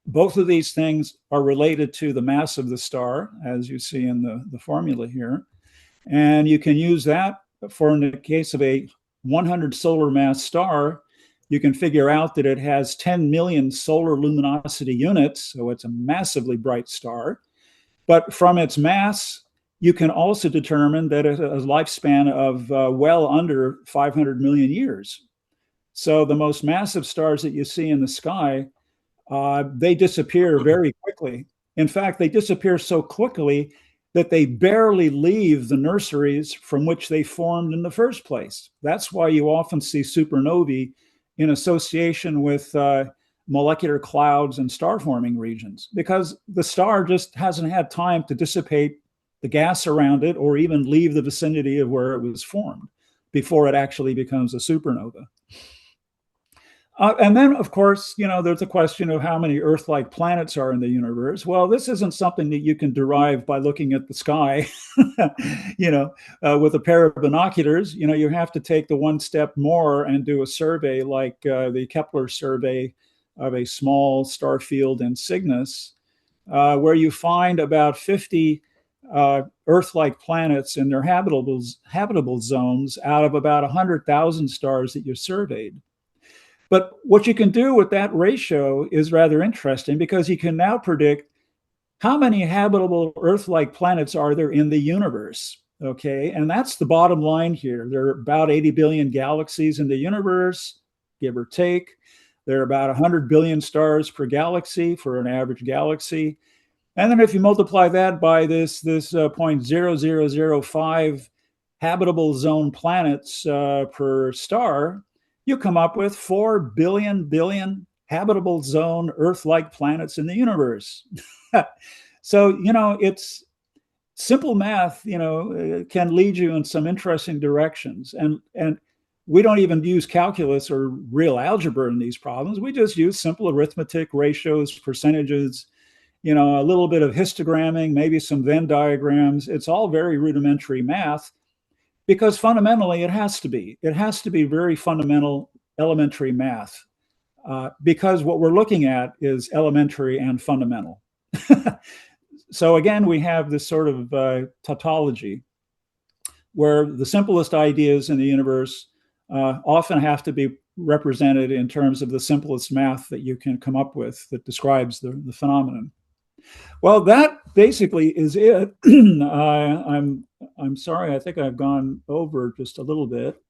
Both of these things are related to the mass of the star, as you see in the formula here. And you can use that for, in the case of a 100 solar mass star, you can figure out that it has 10 million solar luminosity units, so it's a massively bright star. But from its mass, you can also determine that it has a lifespan of well under 500 million years. So the most massive stars that you see in the sky, they disappear very quickly. In fact, they disappear so quickly that they barely leave the nurseries from which they formed in the first place. That's why you often see supernovae in association with molecular clouds and star-forming regions, because the star just hasn't had time to dissipate the gas around it or even leave the vicinity of where it was formed before it actually becomes a supernova. And then, of course, there's a question of how many Earth-like planets are in the universe. Well, this isn't something that you can derive by looking at the sky, with a pair of binoculars. You have to take the one step more and do a survey like the Kepler survey of a small star field in Cygnus, where you find about 50 Earth-like planets in their habitable zones out of about 100,000 stars that you surveyed. But what you can do with that ratio is rather interesting, because you can now predict how many habitable Earth-like planets are there in the universe. Okay, and that's the bottom line here. There are about 80 billion galaxies in the universe, give or take. There are about 100 billion stars per galaxy for an average galaxy. And then if you multiply that by this 0.0005 habitable zone planets per star, you come up with 4 billion habitable zone Earth-like planets in the universe. So, simple math, can lead you in some interesting directions. And we don't even use calculus or real algebra in these problems. We just use simple arithmetic, ratios, percentages, a little bit of histogramming, maybe some Venn diagrams. It's all very rudimentary math because fundamentally it has to be. It has to be very fundamental elementary math because what we're looking at is elementary and fundamental. So again, we have this sort of tautology where the simplest ideas in the universe often have to be represented in terms of the simplest math that you can come up with that describes the phenomenon. Well, that basically is it. I'm sorry. I think I've gone over just a little bit.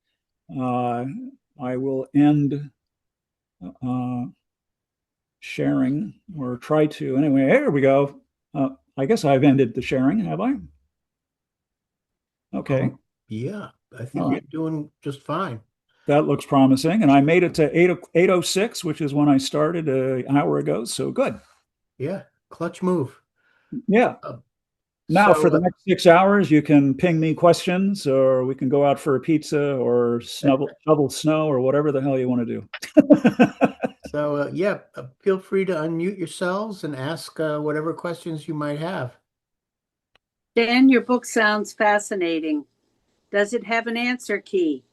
I will end sharing or try to. Anyway, here we go. I guess I've ended the sharing, have I? Okay. Yeah, I think All you're right. doing just fine. That looks promising. And I made it to 8:06, which is when I started an hour ago. So good. Yeah, clutch move. Yeah. Uh, Now, so for the next 6 hours, you can ping me questions, or we can go out for a pizza, or shovel snow, or whatever the hell you want to do. yeah, feel free to unmute yourselves and ask whatever questions you might have. Dan, your book sounds fascinating. Does it have an answer key?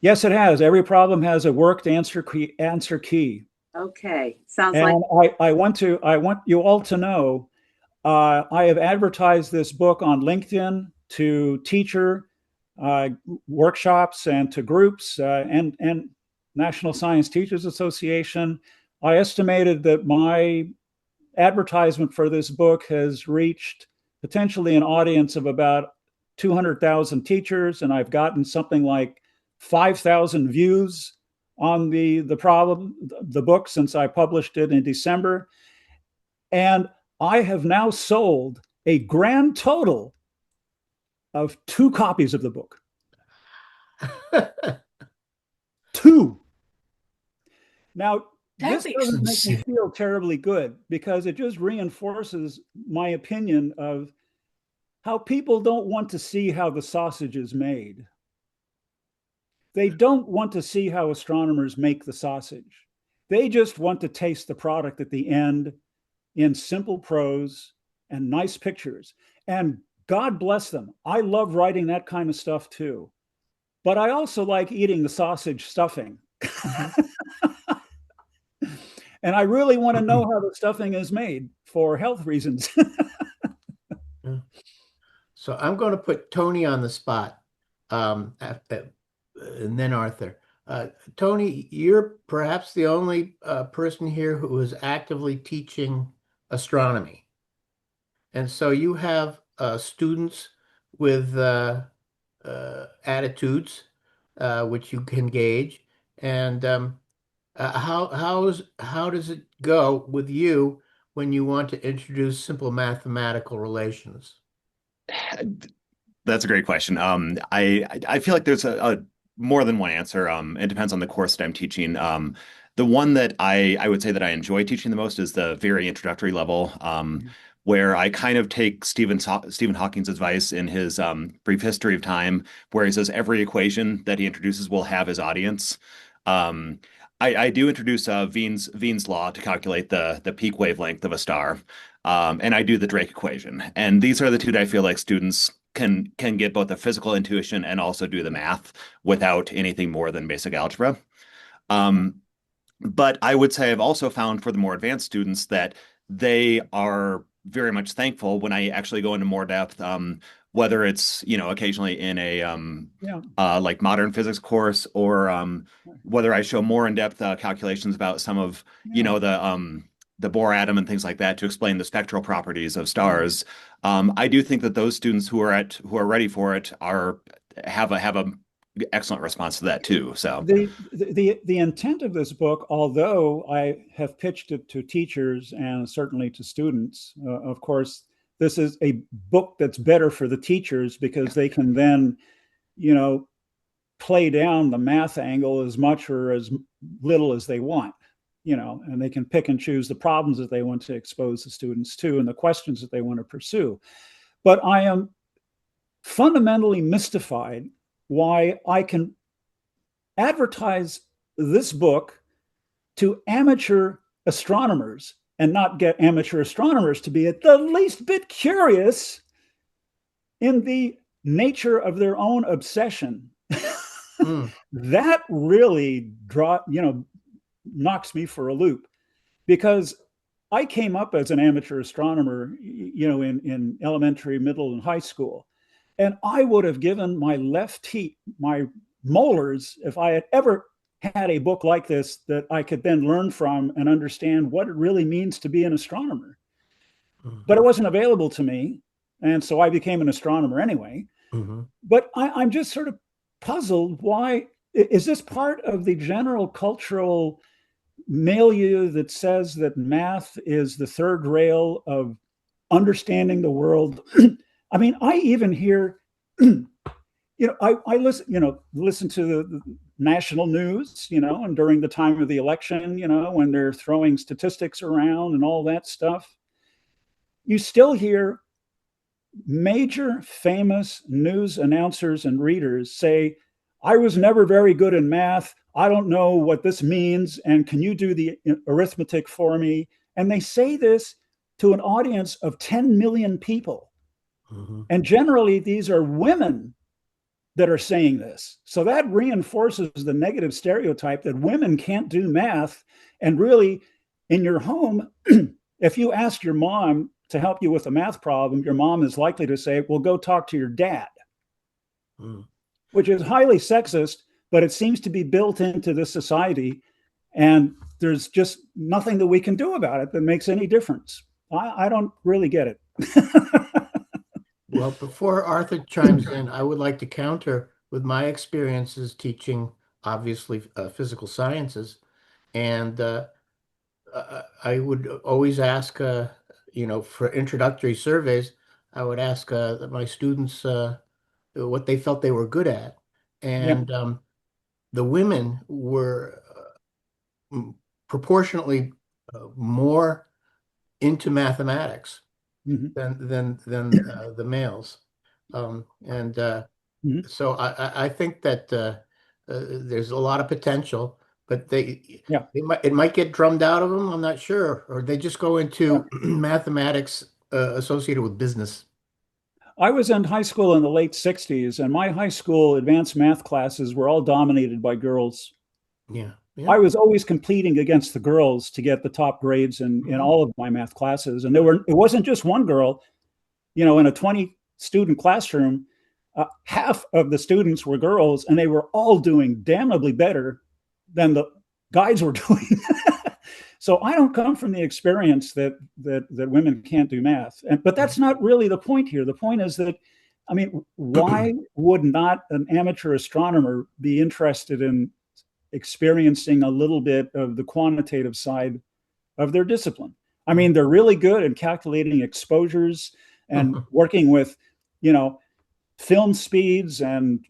Yes, it has. Every problem has a worked answer key. Answer key. Okay, sounds like. And I want you all to know, I have advertised this book on LinkedIn to teacher workshops and to groups and National Science Teachers Association. I estimated that my advertisement for this book has reached potentially an audience of about 200,000 teachers, and I've gotten something like 5,000 views on the book since I published it in December. And I have now sold a grand total of 2 copies of the book. 2. Now, this doesn't make me feel terribly good because it just reinforces my opinion of how people don't want to see how the sausage is made. They don't want to see how astronomers make the sausage. They just want to taste the product at the end in simple prose and nice pictures. And God bless them. I love writing that kind of stuff too. But I also like eating the sausage stuffing. And I really want to know how the stuffing is made for health reasons. So I'm going to put Tony on the spot, and then Arthur. Tony, you're perhaps the only person here who is actively teaching astronomy. And so you have students with attitudes, which you can gauge. And how does it go with you when you want to introduce simple mathematical relations? That's a great question. I feel like there's a more than one answer. It depends on the course that I'm teaching. The one that I would say that I enjoy teaching the most is the very introductory level, where I kind of take Stephen Hawking's advice in his Brief History of Time, where he says every equation that he introduces will have his audience. Um, I do introduce Wien's law to calculate the peak wavelength of a star, and I do the Drake equation. And these are the two that I feel like students can get both the physical intuition and also do the math without anything more than basic algebra. Um, but I would say I've also found for the more advanced students that they are very much thankful when I actually go into more depth, whether it's, occasionally in a Yeah. like modern physics course or whether I show more in-depth calculations about some of, Yeah. the Bohr atom and things like that to explain the spectral properties of stars. I do think that those students who are ready for it have a excellent response to that too. So The intent of this book, although I have pitched it to teachers and certainly to students, of course, this is a book that's better for the teachers because they can then, play down the math angle as much or as little as they want, and they can pick and choose the problems that they want to expose the students to and the questions that they want to pursue. but I am fundamentally mystified why I can advertise this book to amateur astronomers and not get amateur astronomers to be at the least bit curious in the nature of their own obsession. That really knocks me for a loop, because I came up as an amateur astronomer, in elementary, middle, and high school, and I would have given my left teeth, my molars, if I had ever had a book like this that I could then learn from and understand what it really means to be an astronomer. But it wasn't available to me, and so I became an astronomer anyway. But I'm just sort of puzzled. Why is this part of the general cultural milieu that says that math is the third rail of understanding the world? I mean, I even hear, I listen to the national news, and during the time of the election, when they're throwing statistics around and all that stuff, you still hear major famous news announcers and readers say, I was never very good in math. I don't know what this means. And can you do the arithmetic for me? And they say this to an audience of 10 million people. And generally, these are women that are saying this. So that reinforces the negative stereotype that women can't do math. And really, in your home, if you ask your mom to help you with a math problem, your mom is likely to say, well, go talk to your dad, which is highly sexist, but it seems to be built into this society. And there's just nothing that we can do about it that makes any difference. I don't really get it. Well, before Arthur chimes in, I would like to counter with my experiences teaching, obviously, physical sciences. And I would always ask, for introductory surveys, I would ask my students what they felt they were good at. And the women were proportionately more into mathematics than the males. So I think that there's a lot of potential, but it might get drummed out of them. I'm not sure, or they just go into mathematics associated with business. I was in high school in the late 60s, and my high school advanced math classes were all dominated by girls. Yeah. I was always competing against the girls to get the top grades in all of my math classes. And it wasn't just one girl, in a 20 student classroom, half of the students were girls, and they were all doing damnably better than the guys were doing. So I don't come from the experience that women can't do math. But that's not really the point here. The point is that, I mean, why would not an amateur astronomer be interested in experiencing a little bit of the quantitative side of their discipline? I mean, they're really good at calculating exposures and working with, film speeds and,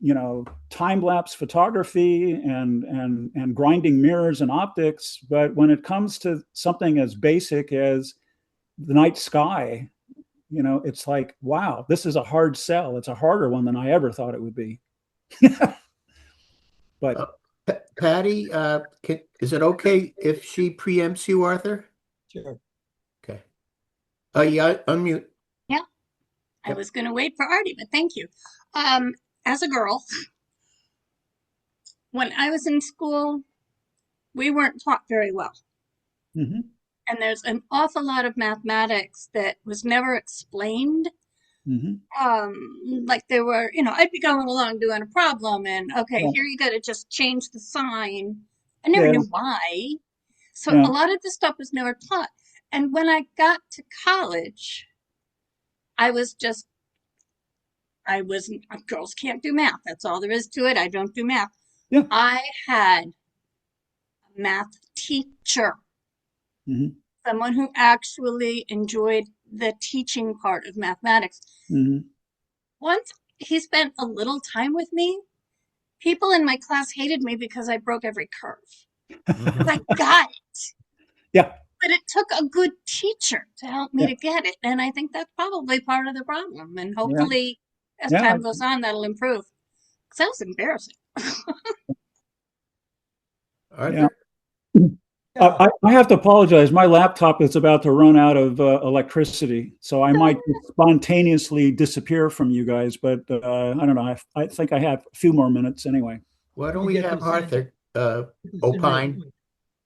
time-lapse photography and grinding mirrors and optics. But when it comes to something as basic as the night sky, it's like, wow, this is a hard sell. It's a harder one than I ever thought it would be. But Patty, is it okay if she preempts you, Arthur? sure. Okay. Yeah, unmute. Yeah, I was going to wait for Artie, but thank you. As a girl, when I was in school, we weren't taught very well. And there's an awful lot of mathematics that was never explained. Like there were, I'd be going along doing a problem and, okay, here you got to just change the sign. I never knew why. So a lot of this stuff was never taught. And when I got to college, girls can't do math. That's all there is to it. I don't do math. Yeah. I had a math teacher, someone who actually enjoyed the teaching part of mathematics. Once he spent a little time with me, people in my class hated me because I broke every curve. I got it. Yeah. But it took a good teacher to help me Yeah. to get it. And I think that's probably part of the problem. And hopefully, as Yeah. time goes on, that'll improve. Because that was embarrassing. Yeah. Arthur? I have to apologize. My laptop is about to run out of electricity, so I might spontaneously disappear from you guys. But I don't know. I think I have a few more minutes anyway. Why don't we have Arthur opine?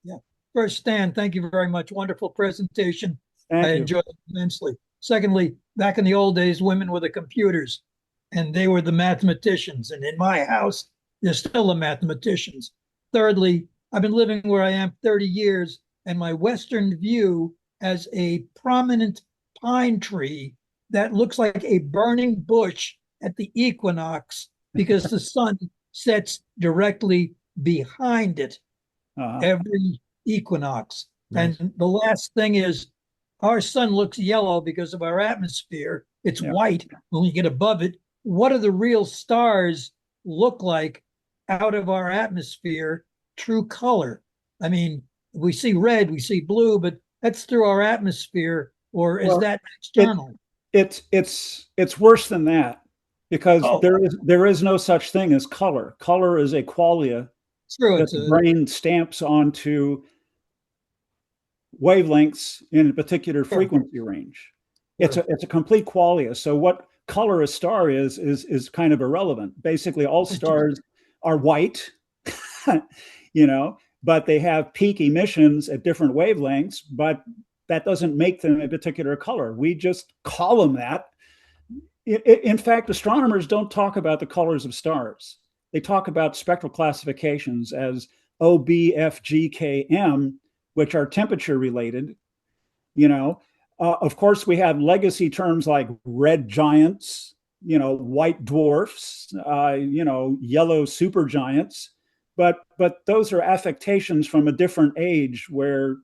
Yeah. First, Stan, thank you very much. Wonderful presentation. Thank I you. enjoyed it immensely. Secondly, back in the old days, women were the computers and they were the mathematicians. And in my house, they're still the mathematicians. Thirdly, I've been living where I am 30 years, and my western view has a prominent pine tree that looks like a burning bush at the equinox because the sun sets directly behind it every equinox. Nice. And the last thing is our sun looks yellow because of our atmosphere. It's white when we get above it. What do the real stars look like out of our atmosphere? True color. I mean, we see red, we see blue, but that's through our atmosphere, or is that external? It's worse than that, because there is no such thing as color. Color is a qualia that the brain stamps onto wavelengths in a particular frequency range. It's a complete qualia. So what color a star is kind of irrelevant. Basically, all stars are white, but they have peak emissions at different wavelengths, but that doesn't make them a particular color. We just call them that. In fact, astronomers don't talk about the colors of stars. They talk about spectral classifications as O, B, F, G, K, M, which are temperature related. Of course, we have legacy terms like red giants, white dwarfs, yellow supergiants. But those are affectations from a different age where,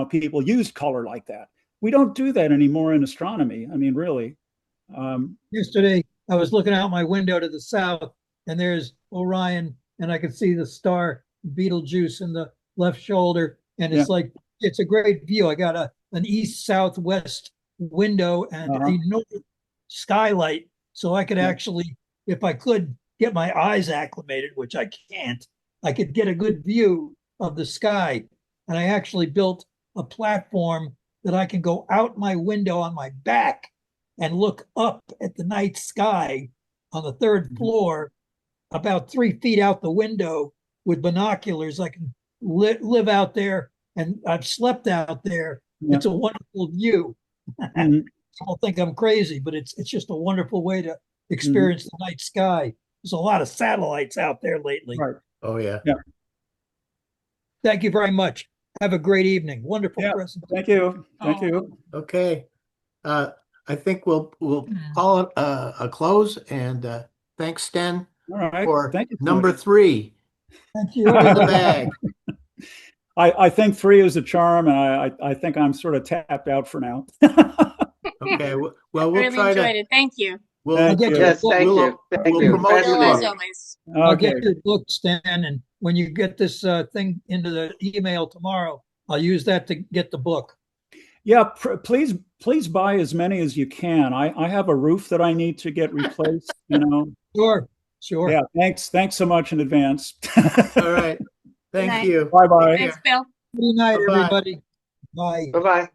people used color like that. We don't do that anymore in astronomy. I mean, really. Yesterday, I was looking out my window to the south, and there's Orion, and I could see the star Betelgeuse in the left shoulder. And it's like, it's a great view. I got an east-southwest window and a skylight. So I could actually, if I could get my eyes acclimated, which I can't, I could get a good view of the sky. And I actually built a platform that I can go out my window on my back and look up at the night sky on the third floor, about 3 feet out the window with binoculars. I can live out there, and I've slept out there. It's a wonderful view. People think I'm crazy, but it's just a wonderful way to experience the night sky. There's a lot of satellites out there lately. Right. Oh, yeah. Thank you very much. Have a great evening. Wonderful presentation. Thank you. Thank you. Okay. I think we'll call it a close, and thanks, Sten, All right. for Thank you. number 3. Thank you. In the bag. I think 3 is a charm, and I think I'm sort of tapped out for now. Okay. Well, we'll Really try enjoyed to. it. Thank you. We'll get Yes, thank we'll, you. Thank we'll you. promote Best your of As book. always. I'll get your book, Stan, and when you get this thing into the email tomorrow, I'll use that to get the book. Yeah, please buy as many as you can. I have a roof that I need to get replaced. Sure. Yeah, thanks so much in advance. All right. Thank you. Bye-bye. Thanks, Bill. Good night, Bye-bye. everybody. Bye. Bye-bye.